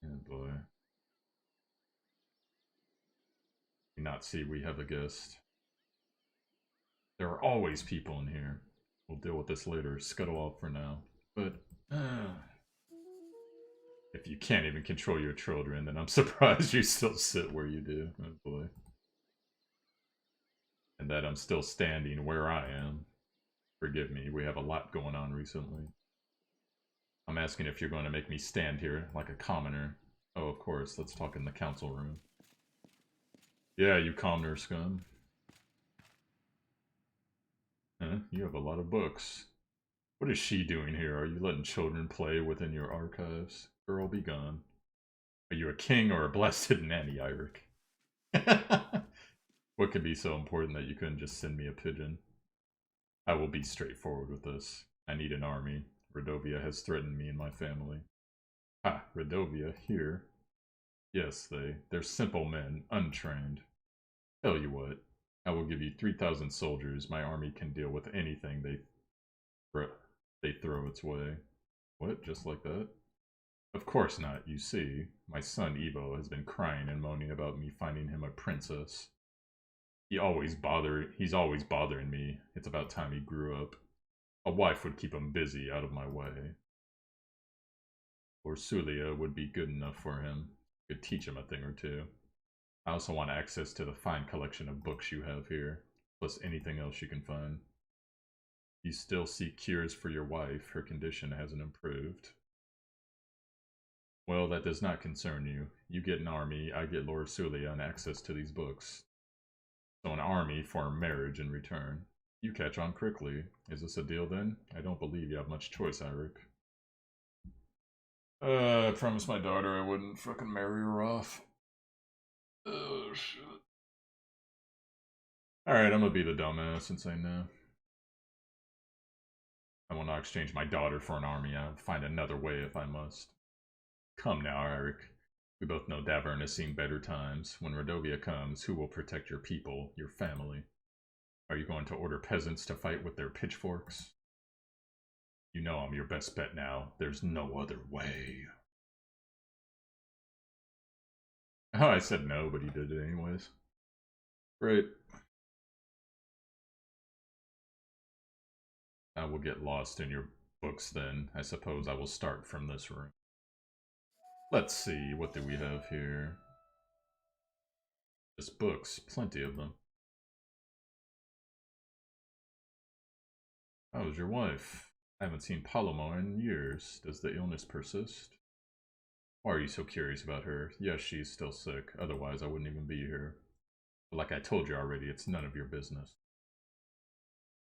Oh boy. Do not see we have a guest. There are always people in here. We'll deal with this later. Scuttle off for now. But, if you can't even control your children, then I'm surprised you still sit where you do. Oh boy. And that I'm still standing where I am. Forgive me, we have a lot going on recently. I'm asking if you're going to make me stand here like a commoner. Oh, of course, let's talk in the council room. Yeah, you commoner scum. Huh? You have a lot of books. What is she doing here? Are you letting children play within your archives? Girl, be gone. Are you a king or a blasted nanny, Eryk? What could be so important that you couldn't just send me a pigeon? I will be straightforward with this. I need an army. Redovia has threatened me and my family. Ah, Redovia, here. Yes, they're simple men, untrained. Tell you what, I will give you 3,000 soldiers. My army can deal with anything they throw its way. What, just like that? Of course not, you see. My son Evo has been crying and moaning about me finding him a princess. He's always bothering me. It's about time he grew up. A wife would keep him busy, out of my way. Or Sulia would be good enough for him. Could teach him a thing or two. I also want access to the fine collection of books you have here, plus anything else you can find. You still seek cures for your wife. Her condition hasn't improved. Well, that does not concern you. You get an army, I get Lord Sulia and access to these books. So an army for marriage in return. You catch on quickly. Is this a deal then? I don't believe you have much choice, Eryk. I promised my daughter I wouldn't fucking marry her off. Oh, shit. Alright, I'm gonna be the dumbass and say no. I will not exchange my daughter for an army. I'll find another way if I must. Come now, Eryk. We both know Davern has seen better times. When Rodovia comes, who will protect your people, your family? Are you going to order peasants to fight with their pitchforks? You know I'm your best bet now. There's no other way. Oh, I said no, but he did it anyways. Great. I will get lost in your books then. I suppose I will start from this room. Let's see, what do we have here? Just books, plenty of them. How's your wife? I haven't seen Palomar in years. Does the illness persist? Why are you so curious about her? Yes, she's still sick. Otherwise, I wouldn't even be here. But like I told you already, it's none of your business.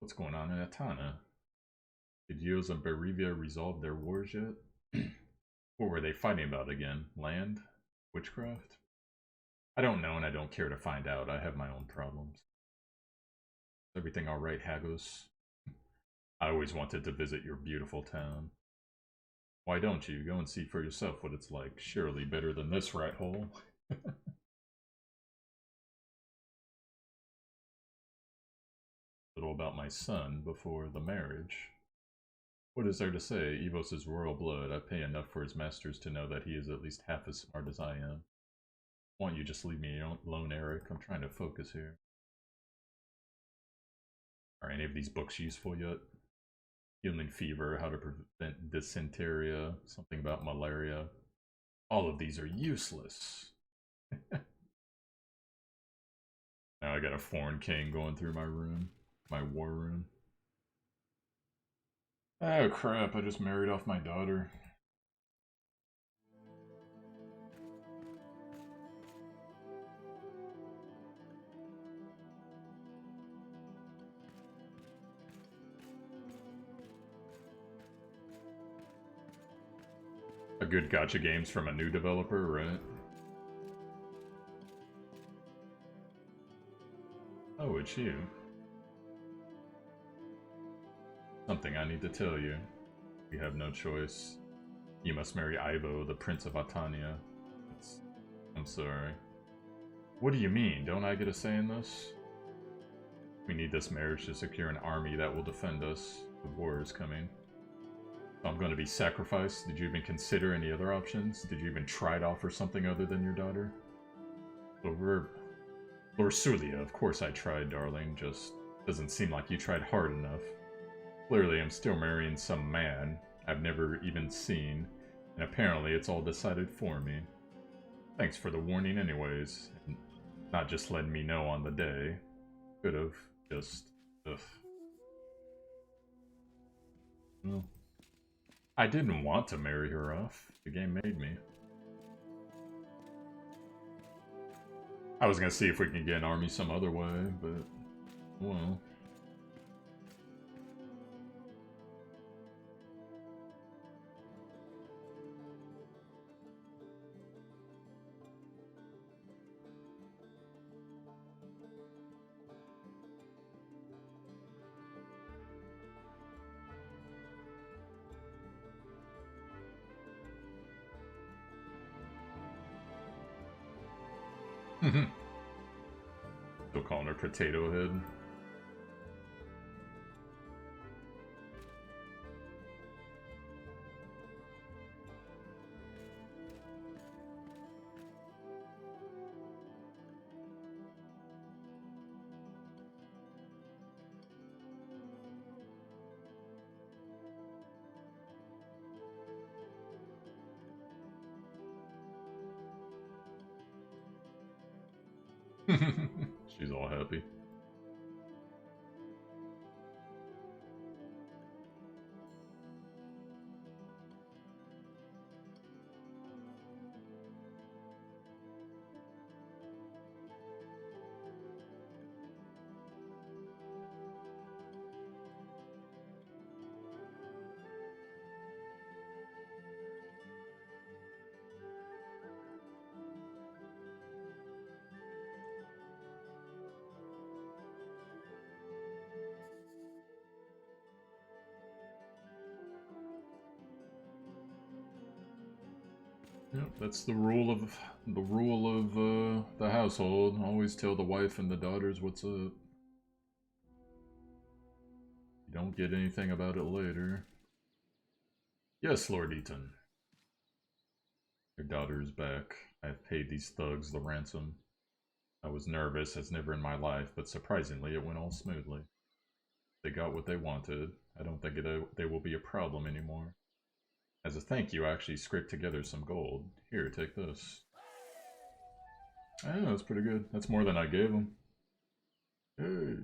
What's going on in Atana? Did Eos and Berivia resolve their wars yet? What were they fighting about again? Land? Witchcraft? I don't know and I don't care to find out. I have my own problems. Everything alright, Hagos? I always wanted to visit your beautiful town. Why don't you? Go and see for yourself what it's like. Surely better than this rat hole. Little about my son before the marriage. What is there to say? Evos is royal blood. I pay enough for his masters to know that he is at least half as smart as I am. Why don't you just leave me alone, Eryk? I'm trying to focus here. Are any of these books useful yet? Healing fever, how to prevent dysentery, something about malaria. All of these are useless. Now I got a foreign king going through my room. My war room. Oh crap, I just married off my daughter. A good gacha games from a new developer, right? Oh, it's you. Something I need to tell you. You have no choice. You must marry Ivo, the Prince of Atania. I'm sorry. What do you mean? Don't I get a say in this? We need this marriage to secure an army that will defend us. The war is coming. I'm going to be sacrificed? Did you even consider any other options? Did you even try to offer something other than your daughter? Lord Sulia, of course I tried, darling. Just doesn't seem like you tried hard enough. Clearly, I'm still marrying some man I've never even seen, and apparently it's all decided for me. Thanks for the warning anyways, and not just letting me know on the day. Could've just... ugh. Well, I didn't want to marry her off. The game made me. I was gonna see if we can get an army some other way, but... well... Still calling her Potato Head. She's all happy. Yep, that's the rule of the household. Always tell the wife and the daughters what's up. You don't get anything about it later. Yes, Lord Eaton. Your daughter is back. I've paid these thugs the ransom. I was nervous as never in my life, but surprisingly it went all smoothly. They got what they wanted. I don't think they will be a problem anymore. As a thank you, I actually scraped together some gold. Here, take this. Oh, that's pretty good. That's more than I gave them. Hey.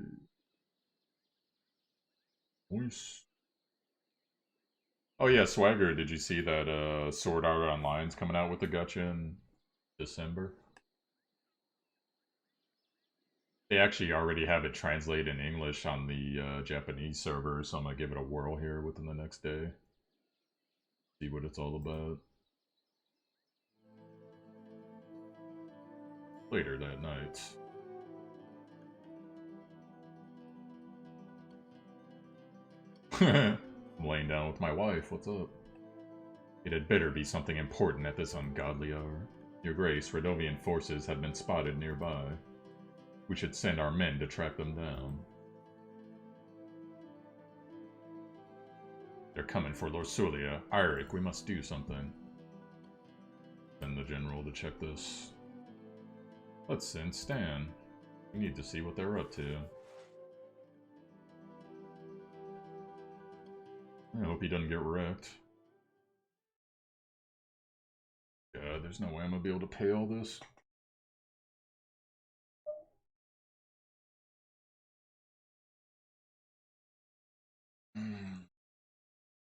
Nice. Oh yeah, Swagger, did you see that Sword Art Online's coming out with the gacha in December? They actually already have it translated in English on the Japanese server, so I'm gonna give it a whirl here within the next day. See what it's all about. Later that night. I'm laying down with my wife, what's up? It had better be something important at this ungodly hour. Your Grace, Radovian forces have been spotted nearby. We should send our men to track them down. They're coming for Lord Surlia. Eryk, we must do something. Send the general to check this. Let's send Stan. We need to see what they're up to. I hope he doesn't get wrecked. God, there's no way I'm gonna be able to pay all this.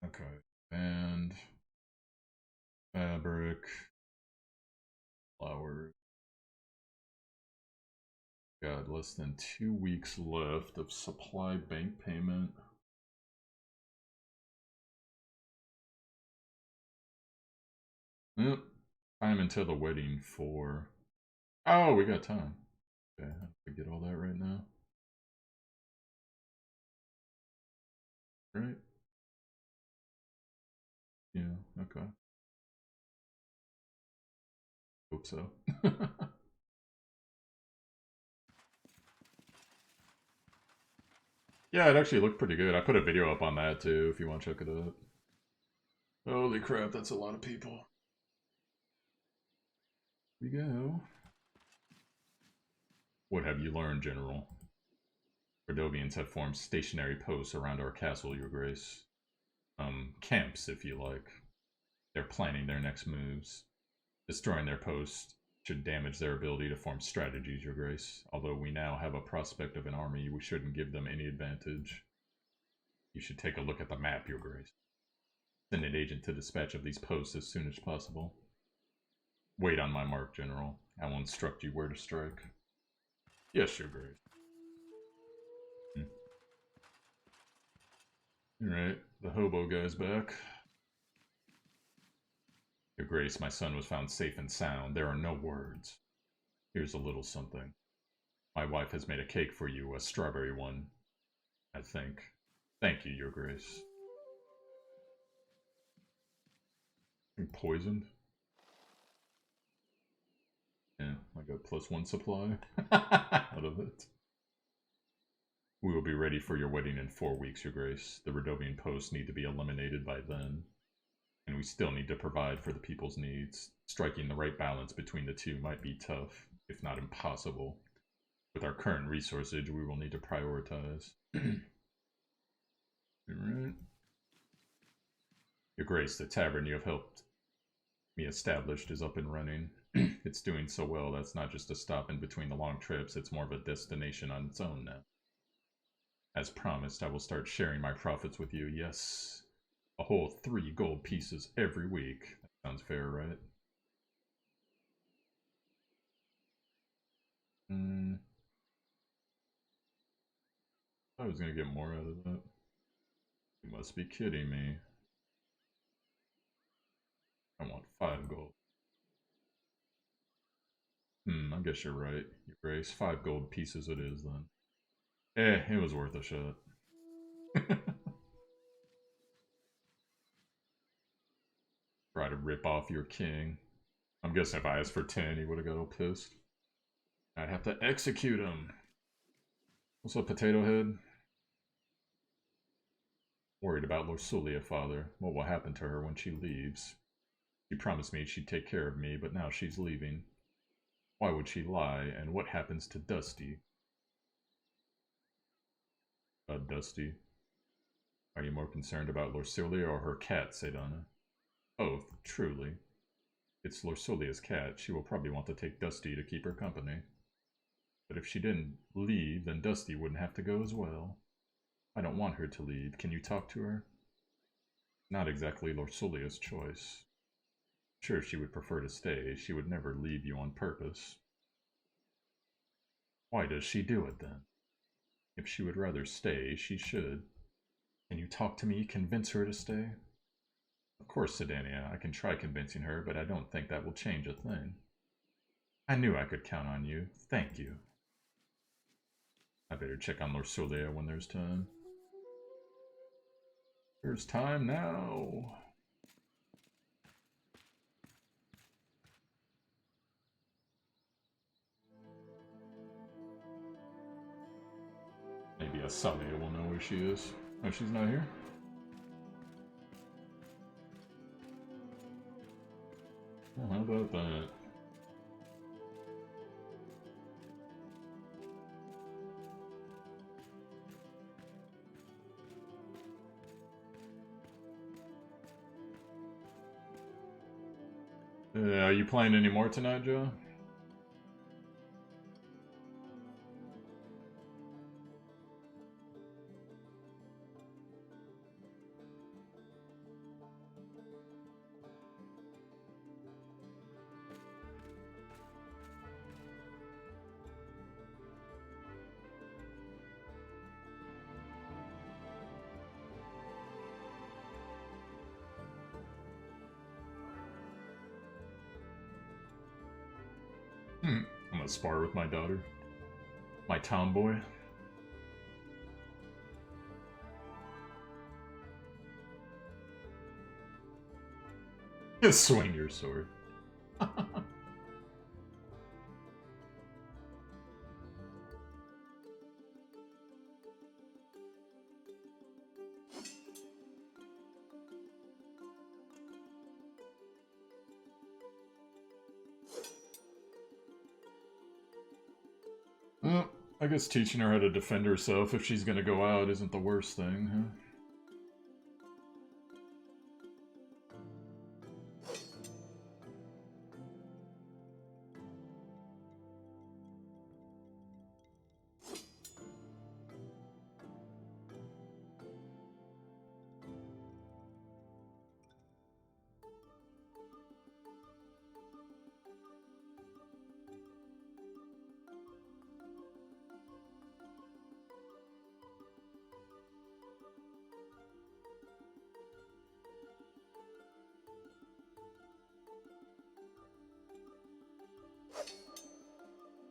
Okay. And fabric. Flour. God, less than 2 weeks left of supply bank payment. Yep. Time until the wedding for... Oh, we got time. Okay, I have to get all that right now. Right? Yeah, okay. Hope so. Yeah, it actually looked pretty good. I put a video up on that too, if you want to check it out. Holy crap, that's a lot of people. Here we go. What have you learned, General? Cordovians have formed stationary posts around our castle, Your Grace. Camps, if you like. They're planning their next moves. Destroying their posts should damage their ability to form strategies, Your Grace. Although we now have a prospect of an army, we shouldn't give them any advantage. You should take a look at the map, Your Grace. Send an agent to dispatch of these posts as soon as possible. Wait on my mark, General. I will instruct you where to strike. Yes, Your Grace. Alright, the hobo guy's back. Your Grace, my son was found safe and sound. There are no words. Here's a little something. My wife has made a cake for you, a strawberry one, I think. Thank you, Your Grace. I'm poisoned? Yeah, I got +1 supply out of it. We will be ready for your wedding in 4 weeks, Your Grace. The Radovian posts need to be eliminated by then. And we still need to provide for the people's needs. Striking the right balance between the two might be tough, if not impossible. With our current resources, we will need to prioritize. Alright. Your Grace, the tavern you have helped me establish is up and running. It's doing so well that's not just a stop in between the long trips, it's more of a destination on its own now. As promised, I will start sharing my profits with you, yes. A whole 3 gold pieces every week. That sounds fair, right? I was gonna get more out of that. You must be kidding me. I want 5 gold. I guess you're right. Your Grace, 5 gold pieces it is then. It was worth a shot. Try to rip off your king. I'm guessing if I asked for 10, he would have got all pissed. I'd have to execute him. What's up, Potato Head? Worried about Lorsulia, father. What will happen to her when she leaves? She promised me she'd take care of me, but now she's leaving. Why would she lie, and what happens to Dusty? Dusty. Are you more concerned about Lorsulia or her cat, Sedana? Both, truly. It's Lorsulia's cat. She will probably want to take Dusty to keep her company. But if she didn't leave, then Dusty wouldn't have to go as well. I don't want her to leave. Can you talk to her? Not exactly Lorsulia's choice. Sure, she would prefer to stay. She would never leave you on purpose. Why does she do it then? If she would rather stay, she should. Can you talk to me, convince her to stay? Of course, Sedania, I can try convincing her, but I don't think that will change a thing. I knew I could count on you. Thank you. I better check on Lorsulia when there's time. There's time now. Maybe Asalia will know where she is. Oh, she's not here? Well, how about that? Are you playing any more tonight, Joe? I'm gonna spar with my daughter. My tomboy. Just swing your sword. Well, I guess teaching her how to defend herself if she's gonna go out isn't the worst thing, huh?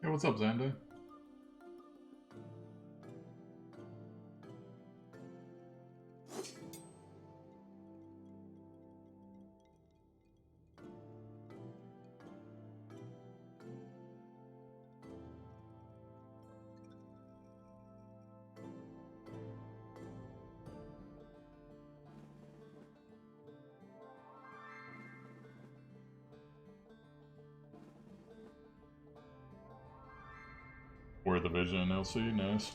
Hey, what's up, Xander? Where the Vision LC, nice.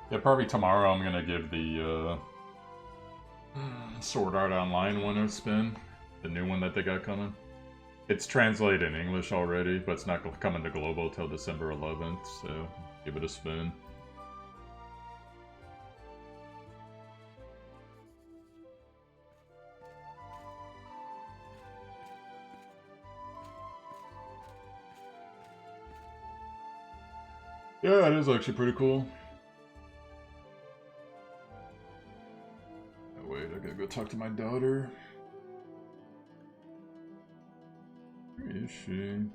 Yeah, probably tomorrow I'm gonna give the Sword Art Online one a spin. The new one that they got coming. It's translated in English already, but it's not coming to global till December 11th, so give it a spin. Yeah, it is actually pretty cool. Oh, wait, I gotta go talk to my daughter. Where is she?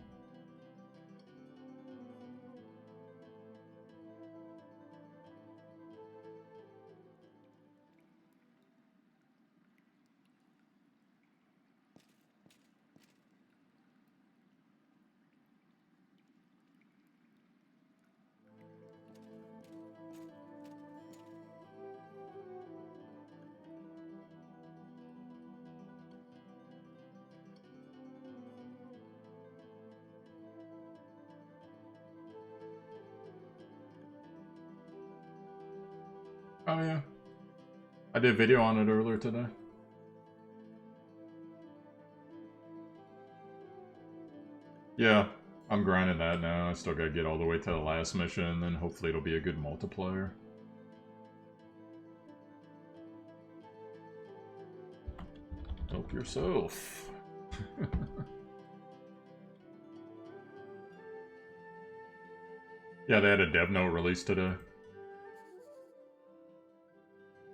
Oh yeah. I did a video on it earlier today. Yeah, I'm grinding that now. I still gotta get all the way to the last mission, and hopefully it'll be a good multiplier. Help yourself. Yeah, they had a dev note released today.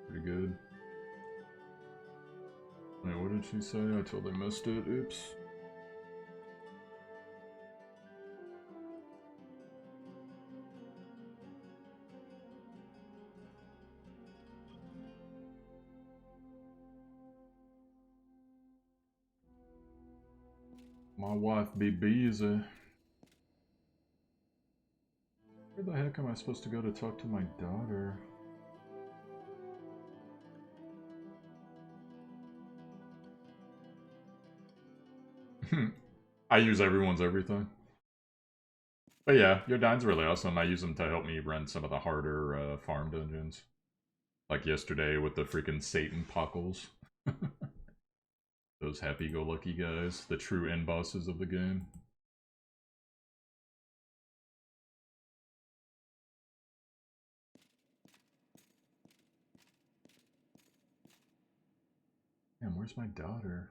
Pretty good. Wait, what did she say? I totally missed it. Oops. My wife be busy. Where the heck am I supposed to go to talk to my daughter? I use everyone's everything. But yeah, your Dine's really awesome. I use them to help me run some of the harder farm dungeons. Like yesterday with the freaking Satan Pockles. Those happy-go-lucky guys. The true end bosses of the game. Damn, where's my daughter?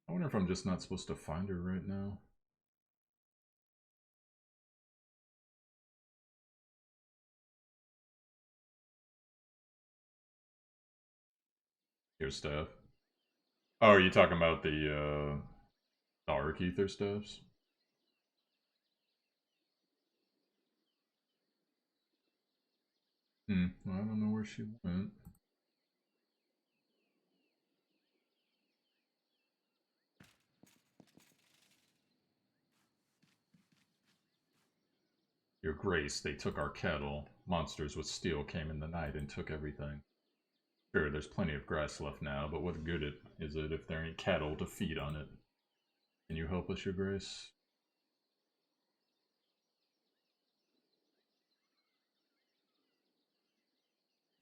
I wonder if I'm just not supposed to find her right now. Your stuff. Oh, are you talking about the Arc Ether stuffs? I don't know where she went. Your Grace, they took our cattle. Monsters with steel came in the night and took everything. Sure, there's plenty of grass left now, but what good is it if there ain't cattle to feed on it? Can you help us, Your Grace?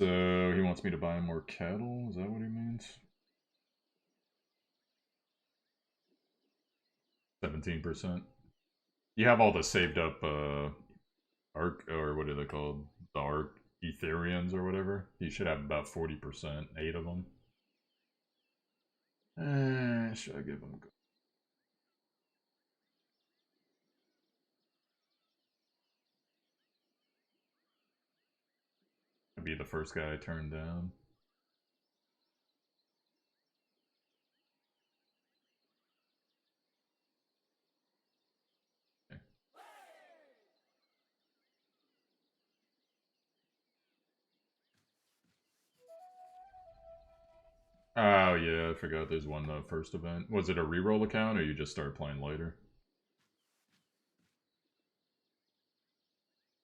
So, he wants me to buy more cattle? Is that what he means? 17%. You have all the saved up, Arc, or what are they called? The Arc Ethereans or whatever. You should have about 40%, 8 of them. Should I give them... I'd be the first guy I turned down. Okay. Oh yeah, I forgot there's one the first event. Was it a reroll account or you just started playing later?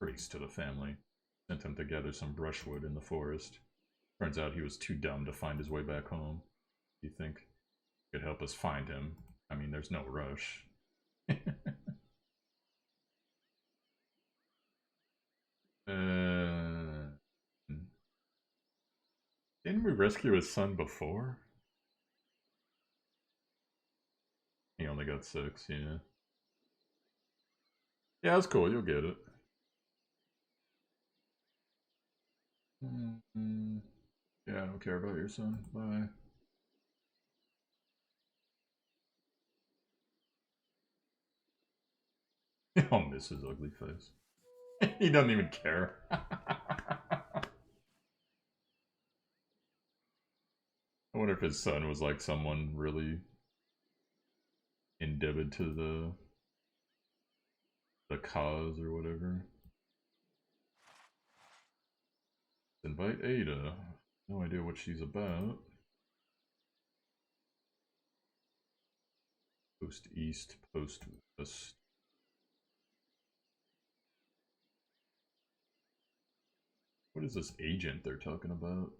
Priest to the family. Sent him to gather some brushwood in the forest. Turns out he was too dumb to find his way back home. You think could help us find him? I mean, there's no rush. Didn't we rescue his son before? He only got 6, yeah. Yeah, that's cool, you'll get it. Yeah, I don't care about your son. Bye. I'll miss his ugly face. He doesn't even care. I wonder if his son was like someone really indebted to the cause or whatever. Invite Ada. No idea what she's about. Post east, post west. What is this agent they're talking about?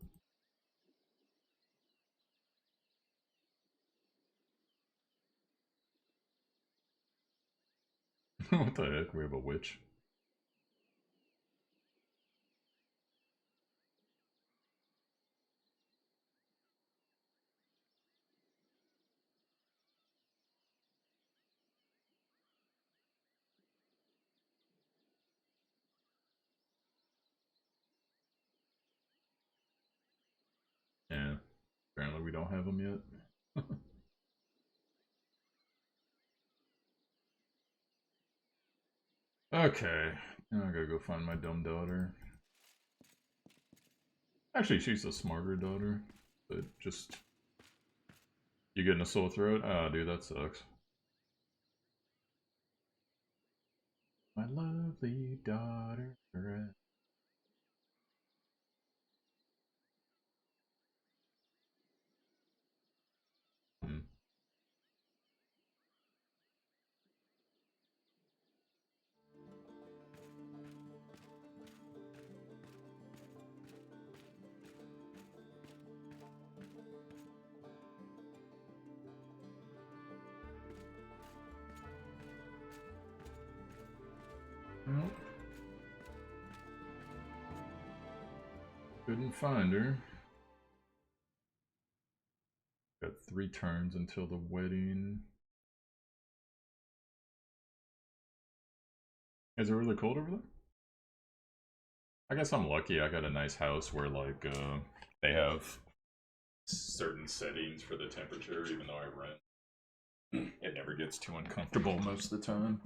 What the heck? We have a witch. don't have them yet. Okay, now I gotta go find my dumb daughter. Actually, she's a smarter daughter, but just... You getting a sore throat? Ah, oh, dude, that sucks. My lovely daughter. Hmm. Nope. Couldn't find her. Got 3 turns until the wedding. Is it really cold over there? I guess I'm lucky. I got a nice house where, like, they have certain settings for the temperature, even though I rent. It never gets too uncomfortable most of the time.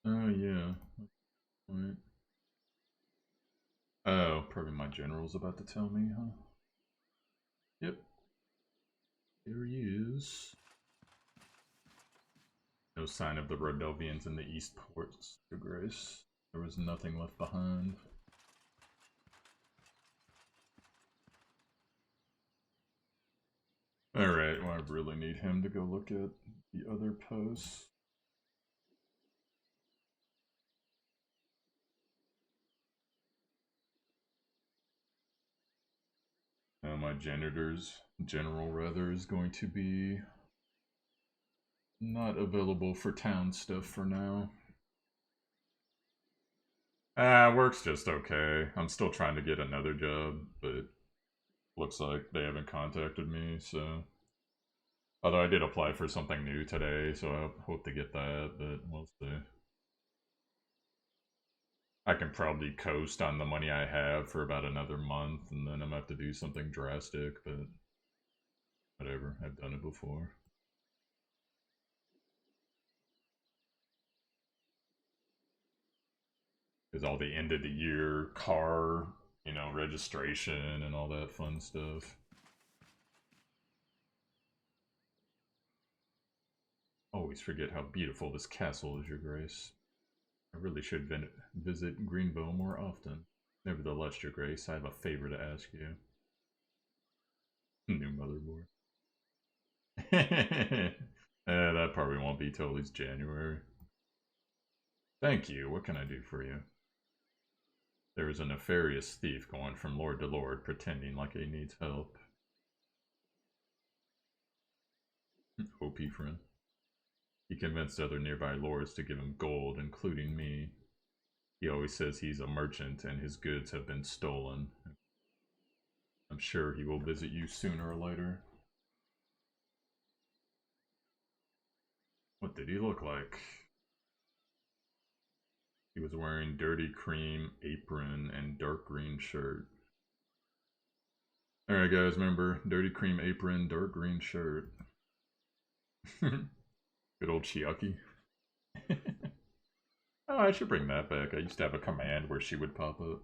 Oh, yeah. Right. Oh, probably my general's about to tell me, huh? Yep. There he is. No sign of the Rodovians in the East Ports, Your Grace. There was nothing left behind. Alright, well, I really need him to go look at the other posts. My general rather, is going to be not available for town stuff for now. Work's just okay. I'm still trying to get another job, but looks like they haven't contacted me, so... Although I did apply for something new today, so I hope to get that, but we'll see. I can probably coast on the money I have for about another month, and then I'm gonna have to do something drastic, but whatever, I've done it before. Because all the end of the year car, you know, registration and all that fun stuff. Always forget how beautiful this castle is, Your Grace. I really should visit Greenville more often. Nevertheless, Your Grace, I have a favor to ask you. New motherboard. That probably won't be till at least January. Thank you. What can I do for you? There is a nefarious thief going from lord to lord, pretending like he needs help. OP friend. He convinced other nearby lords to give him gold, including me. He always says he's a merchant and his goods have been stolen. I'm sure he will visit you sooner or later. What did he look like? He was wearing dirty cream apron and dark green shirt. Alright guys, remember, dirty cream apron, dark green shirt. Good old Chiaki. Oh, I should bring that back. I used to have a command where she would pop up.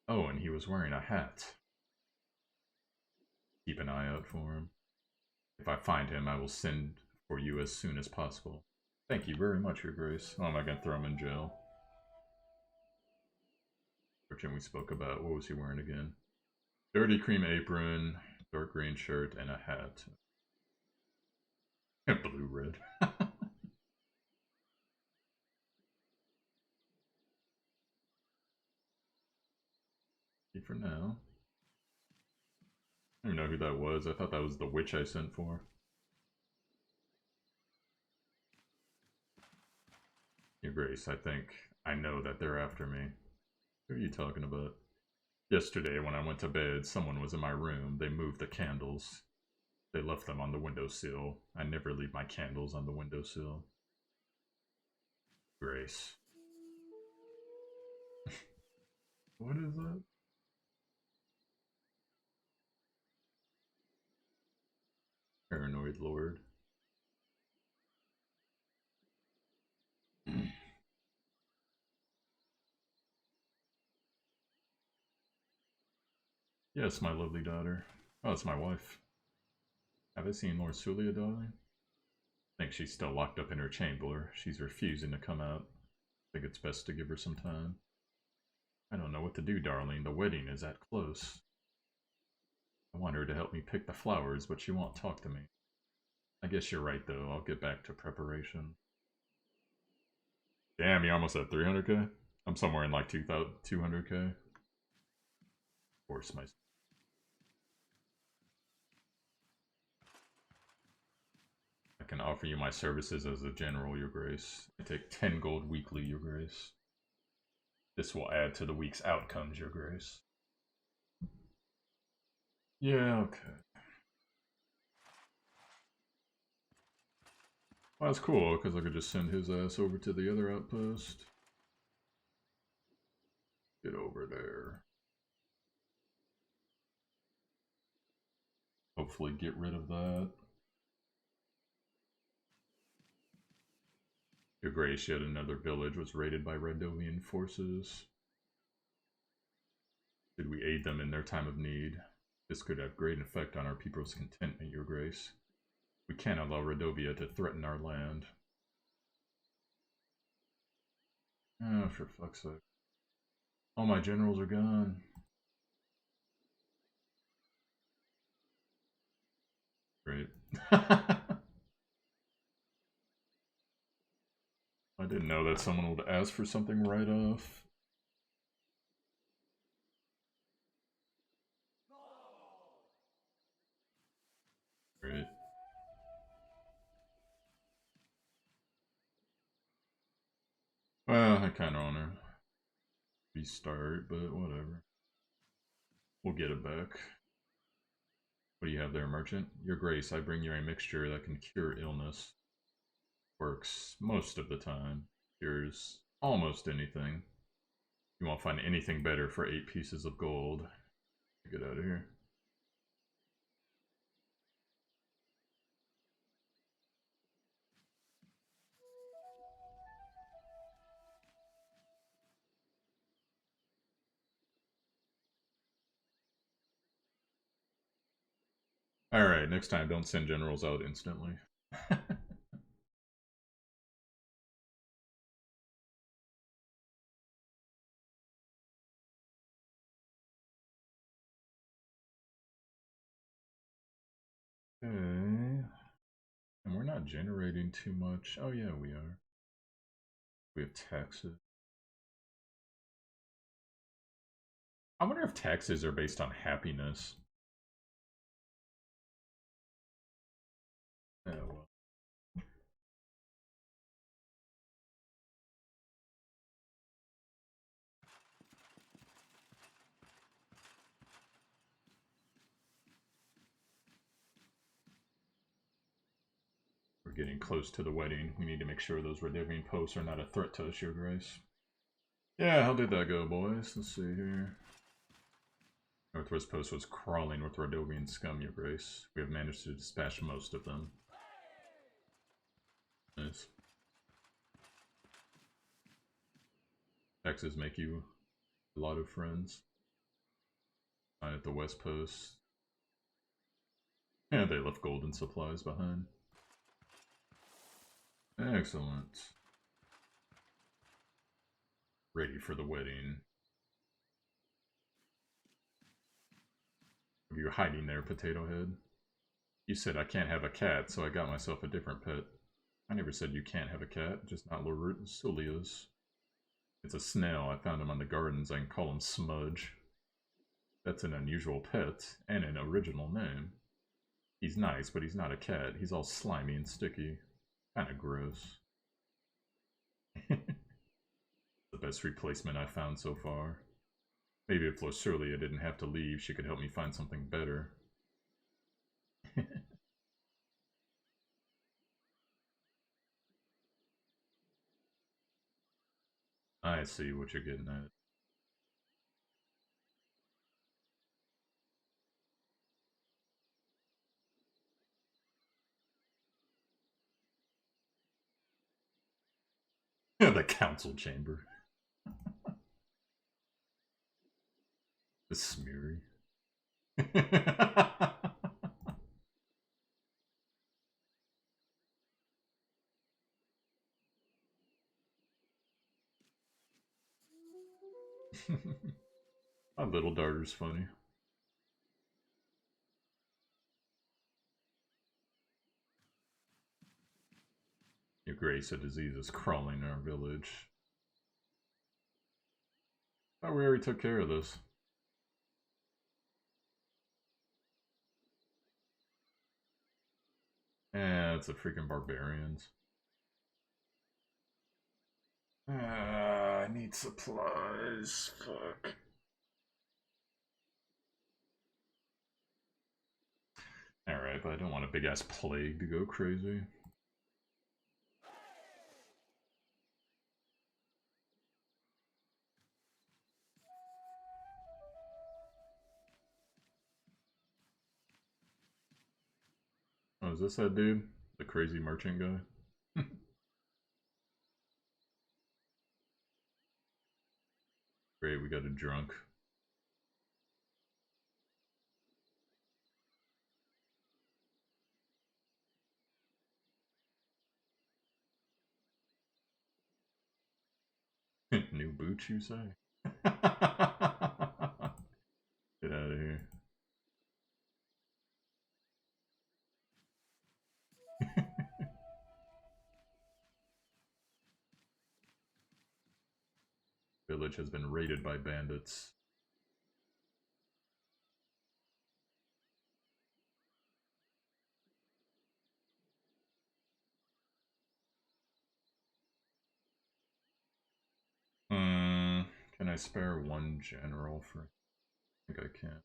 Oh, and he was wearing a hat. Keep an eye out for him. If I find him, I will send for you as soon as possible. Thank you very much, Your Grace. Oh, am I gonna throw him in jail? Fortune we spoke about. What was he wearing again? Dirty cream apron, dark green shirt, and a hat. Blue-red. For now. I don't know who that was. I thought that was the witch I sent for. Your Grace, I think I know that they're after me. Who are you talking about? Yesterday, when I went to bed, someone was in my room. They moved the candles. They left them on the windowsill. I never leave my candles on the windowsill. Grace. What is that? Paranoid Lord. Yes, my lovely daughter. Oh, it's my wife. Have I seen Lord Sulia, darling? I think she's still locked up in her chamber. She's refusing to come out. I think it's best to give her some time. I don't know what to do, darling. The wedding is that close. I want her to help me pick the flowers, but she won't talk to me. I guess you're right, though. I'll get back to preparation. Damn, you're almost at 300k? I'm somewhere in like 200k. Of course, my... I can offer you my services as a general, Your Grace. I take 10 gold weekly, Your Grace. This will add to the week's outcomes, Your Grace. Yeah, okay. Well, that's cool, because I could just send his ass over to the other outpost. Get over there. Hopefully get rid of that. Your Grace, yet another village was raided by Radovian forces. Did we aid them in their time of need? This could have great effect on our people's contentment, Your Grace. We can't allow Radovia to threaten our land. Oh, for fuck's sake. All my generals are gone. Great. I didn't know that someone would ask for something right off. Great. Well, I kind of want to restart, but whatever. We'll get it back. What do you have there, merchant? Your Grace, I bring you a mixture that can cure illness. Works most of the time. Cures almost anything. You won't find anything better for 8 pieces of gold. Get out of here. Alright, next time don't send generals out instantly. Okay. And we're not generating too much. Oh yeah, we are. We have taxes. I wonder if taxes are based on happiness. Oh well. We're getting close to the wedding. We need to make sure those Radovian posts are not a threat to us, Your Grace. Yeah, how did that go, boys? Let's see here. Northwest Post was crawling with Radovian scum, Your Grace. We have managed to dispatch most of them. Nice. Taxes make you a lot of friends. Fine at the West Post. Yeah, they left golden supplies behind. Excellent. Ready for the wedding. Are you hiding there, Potato Head? You said I can't have a cat, so I got myself a different pet. I never said you can't have a cat, just not Lord Sulia's. It's a snail. I found him on the gardens. I can call him Smudge. That's an unusual pet and an original name. He's nice, but he's not a cat. He's all slimy and sticky. Kinda gross. The best replacement I've found so far. Maybe if Losulia didn't have to leave, she could help me find something better. I see what you're getting at. The council chamber. The Smeary. My little darter's funny. Your Grace, a disease is crawling in our village. Oh, we already took care of this. It's the freaking barbarians. I need supplies. Fuck. Alright, but I don't want a big ass plague to go crazy. Oh, is this that dude? The crazy merchant guy? Great, we got a drunk. New boots, you say? Get out of here. Village has been raided by bandits. Can I spare one general for... I think I can.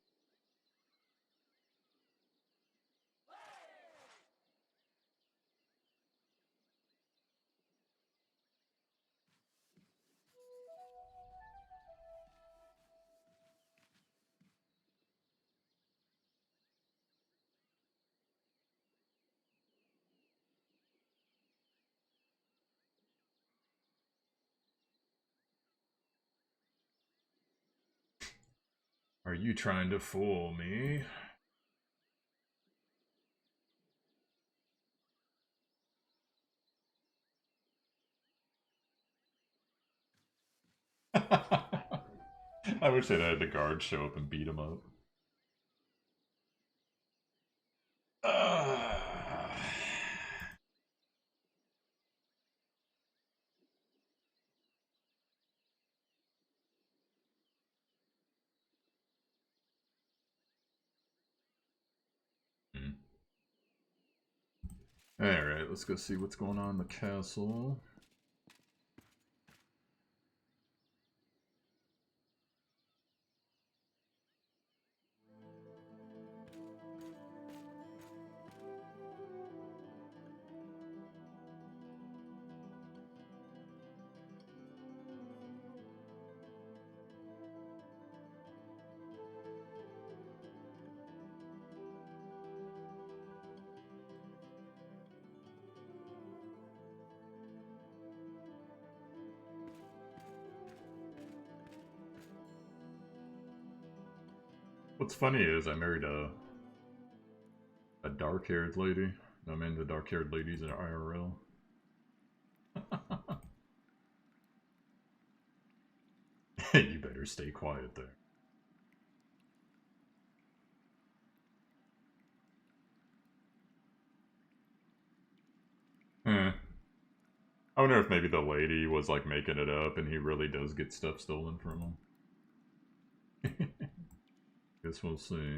Are you trying to fool me? I wish they'd had the guards show up and beat him up. Alright, let's go see what's going on in the castle. What's funny is I married a dark-haired lady. I'm into dark-haired ladies in IRL. You better stay quiet there. I wonder if maybe the lady was like making it up and he really does get stuff stolen from him. Guess we'll see.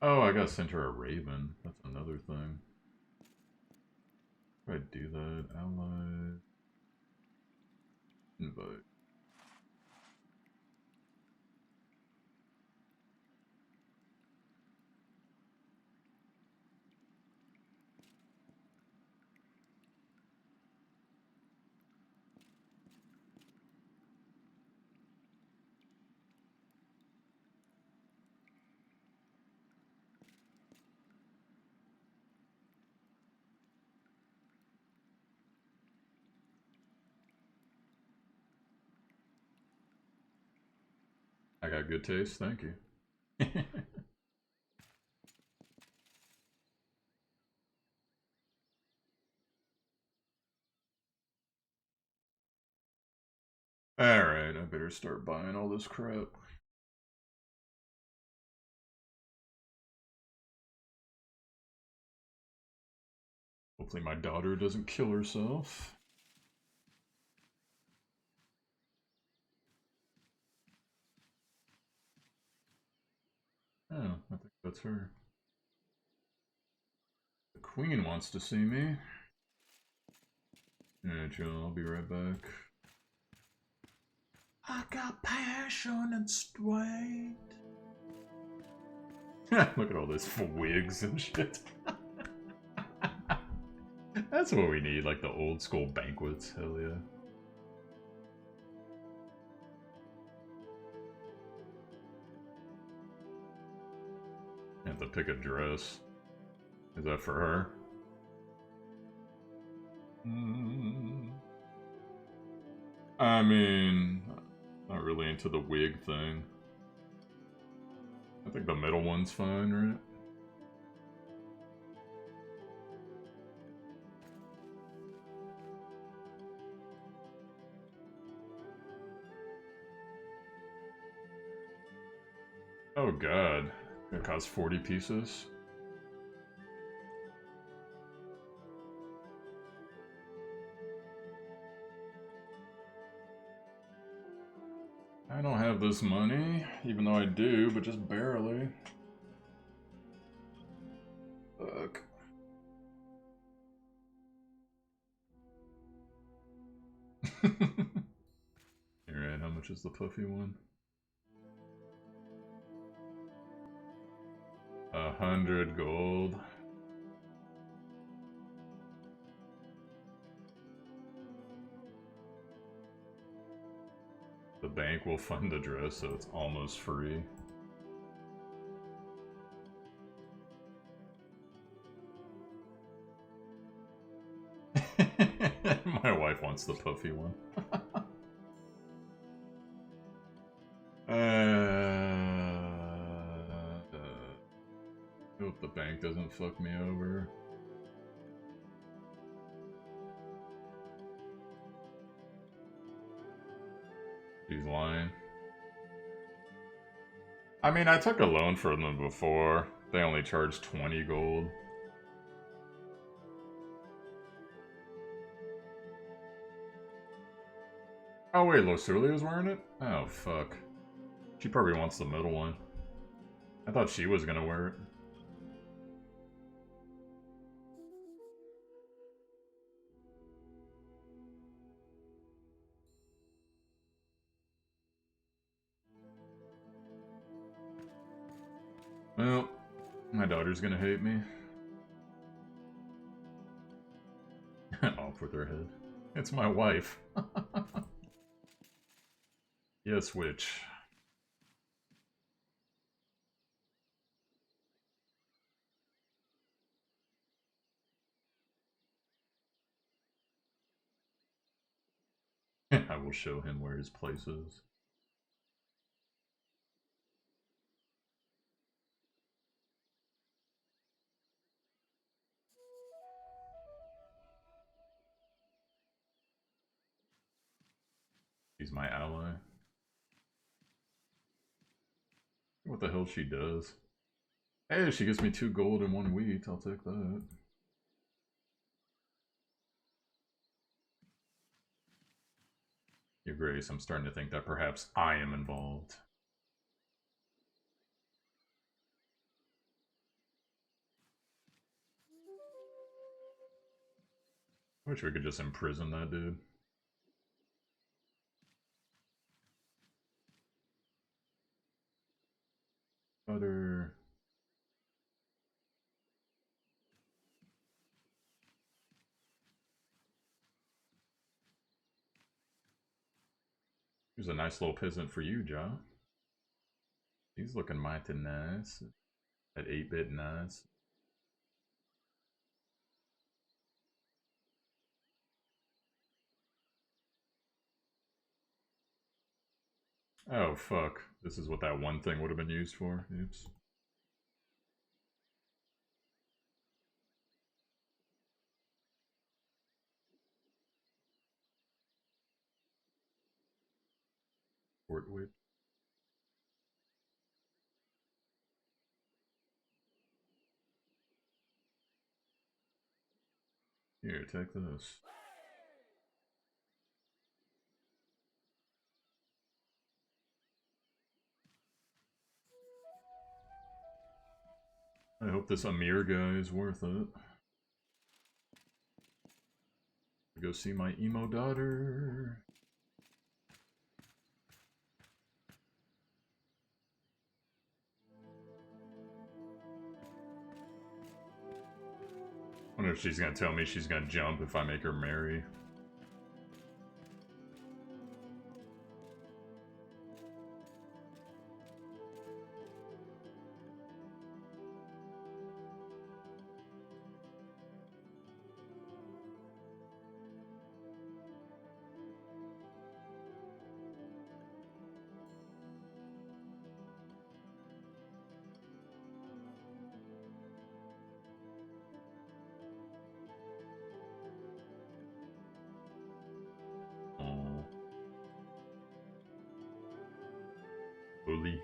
Oh, I gotta send her a raven. That's another thing. If I do that, ally, invite. I got good taste, thank you. Alright, I better start buying all this crap. Hopefully my daughter doesn't kill herself. Oh, I think that's her. The queen wants to see me. Alright, Joe, I'll be right back. I got passion and strength. Look at all those wigs and shit. That's what we need, like the old school banquets, hell yeah. I have to pick a dress. Is that for her? I mean, not really into the wig thing. I think the middle one's fine, right? Oh god. It costs 40 pieces. I don't have this money, even though I do, but just barely. Fuck. Alright, how much is the puffy one? 100 gold. The bank will fund the dress, so it's almost free. My wife wants the puffy one. Hope the bank doesn't fuck me over. She's lying. I mean, I took a loan from them before. They only charged 20 gold. Oh wait, Losulia is wearing it? Oh fuck. She probably wants the middle one. I thought she was gonna wear it. Well, my daughter's gonna hate me. Off with her head. It's my wife. Yes, witch. I will show him where his place is. She's my ally. What the hell she does? Hey, she gives me 2 gold and 1 wheat. I'll take that. Your Grace, I'm starting to think that perhaps I am involved. I wish we could just imprison that dude. Butter. Here's a nice little peasant for you, John. He's looking mighty nice. That 8-bit nice. Oh, fuck. This is what that one thing would have been used for. Oops. Fort Witch. Here, take this. I hope this Amir guy is worth it. Go see my emo daughter. I wonder if she's gonna tell me she's gonna jump if I make her marry. Bully.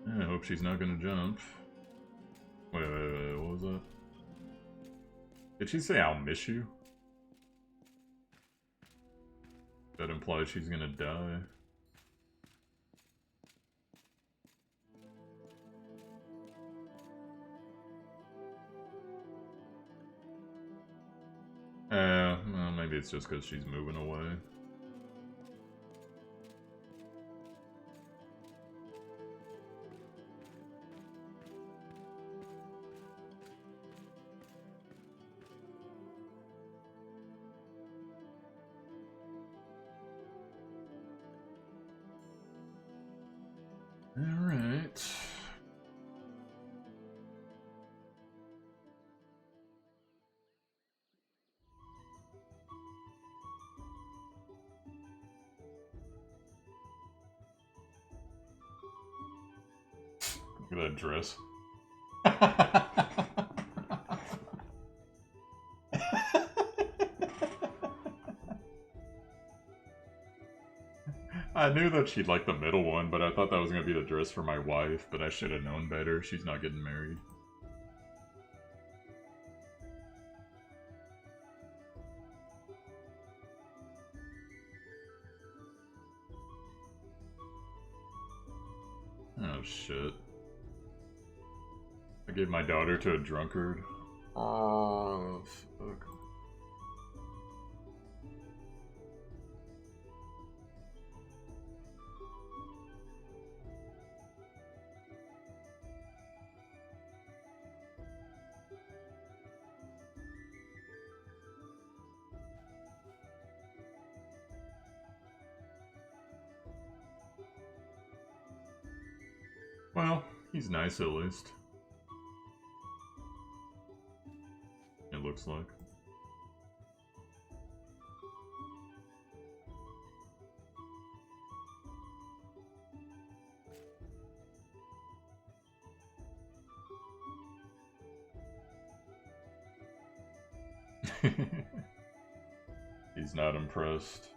I hope she's not gonna jump. Wait, what was that? Did she say I'll miss you? That implies she's gonna die. Well, maybe it's just because she's moving away. Alright. Look at that dress. I knew that she'd like the middle one, but I thought that was going to be the dress for my wife, but I should have known better. She's not getting married. Oh, shit. I gave my daughter to a drunkard. Oh, fuck. Well, he's nice at least. It looks like. He's not impressed.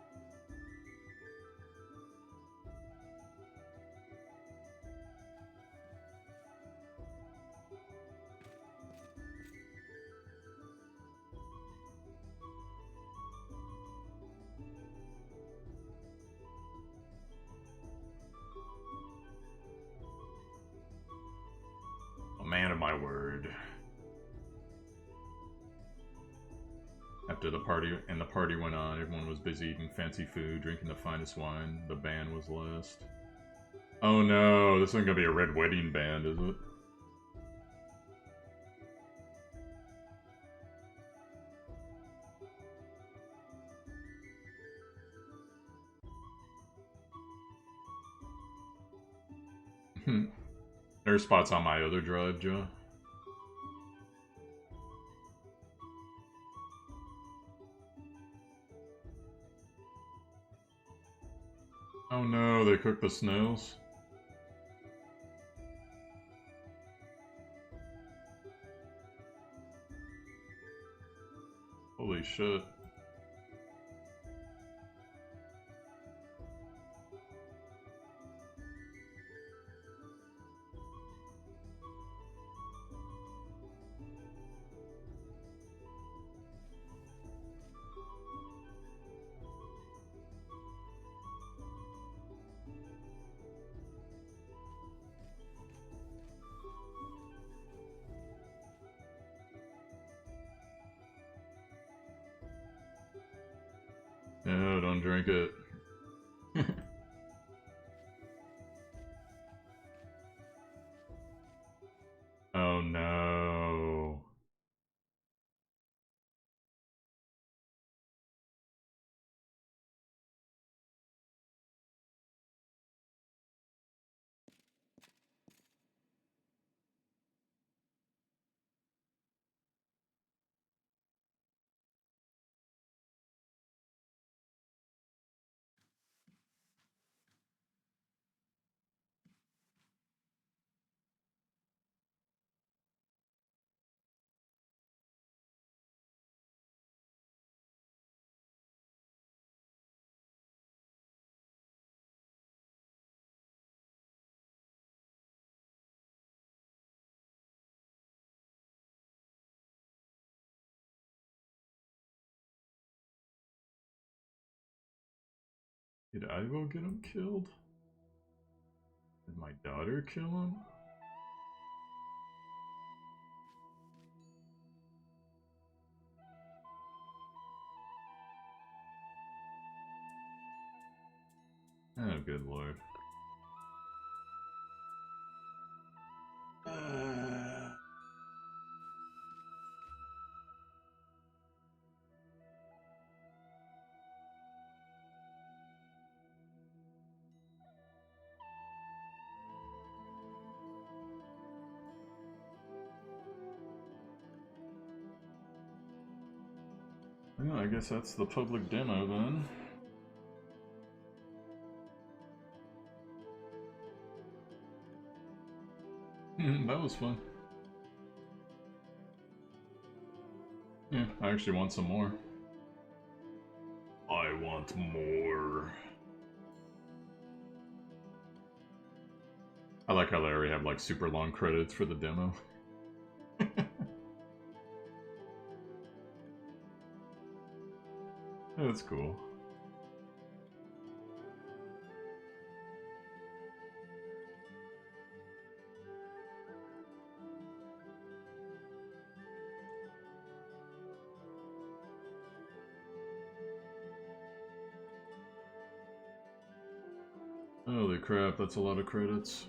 My word. After the party went on, everyone was busy eating fancy food, drinking the finest wine. The band was last. Oh no, this isn't gonna be a red wedding band, is it? There's spots on my other drive, Joe. Oh no, they cooked the snails? Holy shit. No, don't drink it. Oh no. Did Ivo get him killed? Did my daughter kill him? Oh, good lord. Well, I guess that's the public demo then. That was fun. Yeah, I actually want some more. I want more. I like how they already have like super long credits for the demo. That's cool. Holy crap, that's a lot of credits.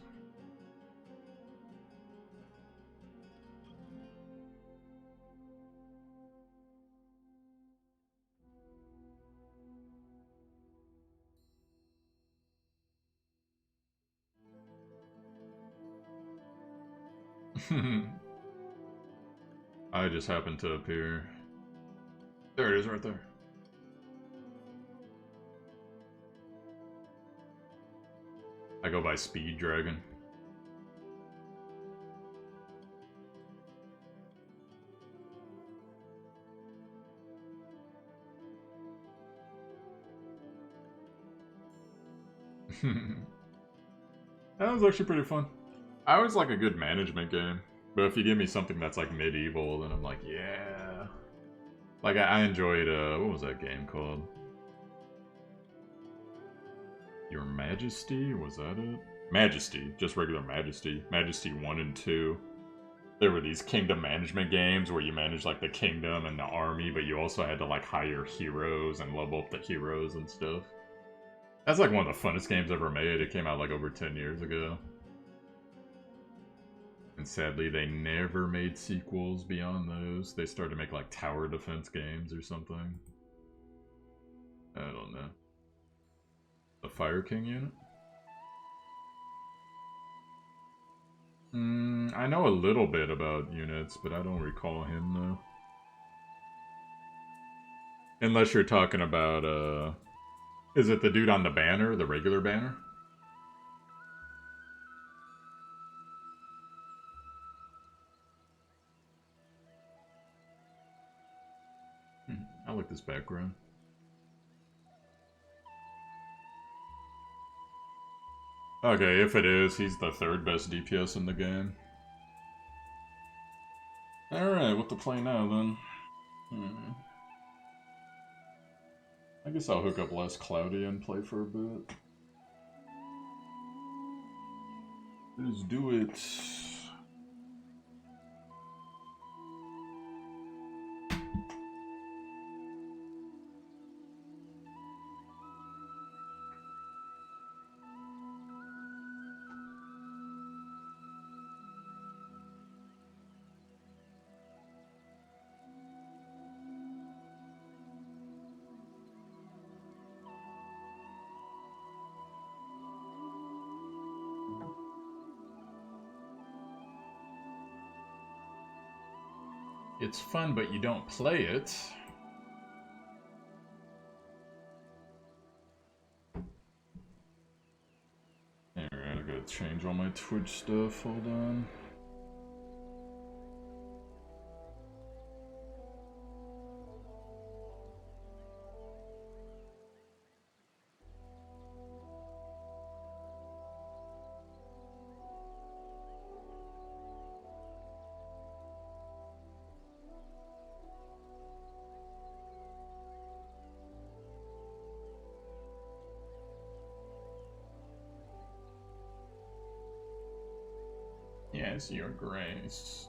I just happened to appear. There it is right there. I go by Speed Dragon. That was actually pretty fun. I always like a good management game, but if you give me something that's like medieval, then I'm like, yeah. Like I enjoyed, what was that game called? Your Majesty? Was that it? Majesty, just regular Majesty. Majesty 1 and 2. There were these kingdom management games where you managed like the kingdom and the army, but you also had to like hire heroes and level up the heroes and stuff. That's like one of the funnest games ever made. It came out like over 10 years ago. And sadly, they never made sequels beyond those. They started to make like tower defense games or something. I don't know. The Fire King unit? I know a little bit about units, but I don't recall him though. Unless you're talking about, is it the dude on the banner, the regular banner? I like this background. Okay, if it is, he's the third best DPS in the game. Alright, what to play now then? I guess I'll hook up less cloudy and play for a bit. Let's do it. It's fun, but you don't play it. Alright, I gotta change all my Twitch stuff. Hold on. Yes, your grace.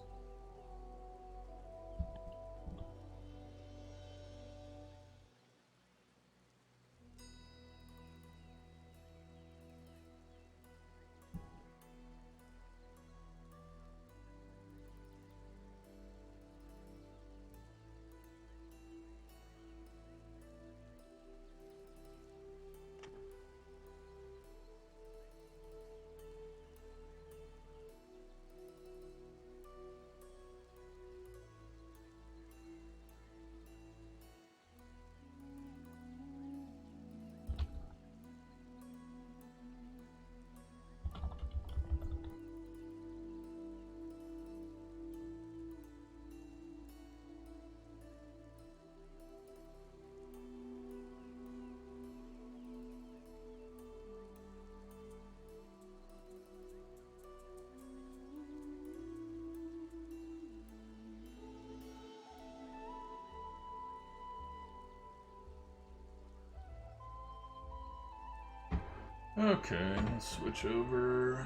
Okay, let's switch over.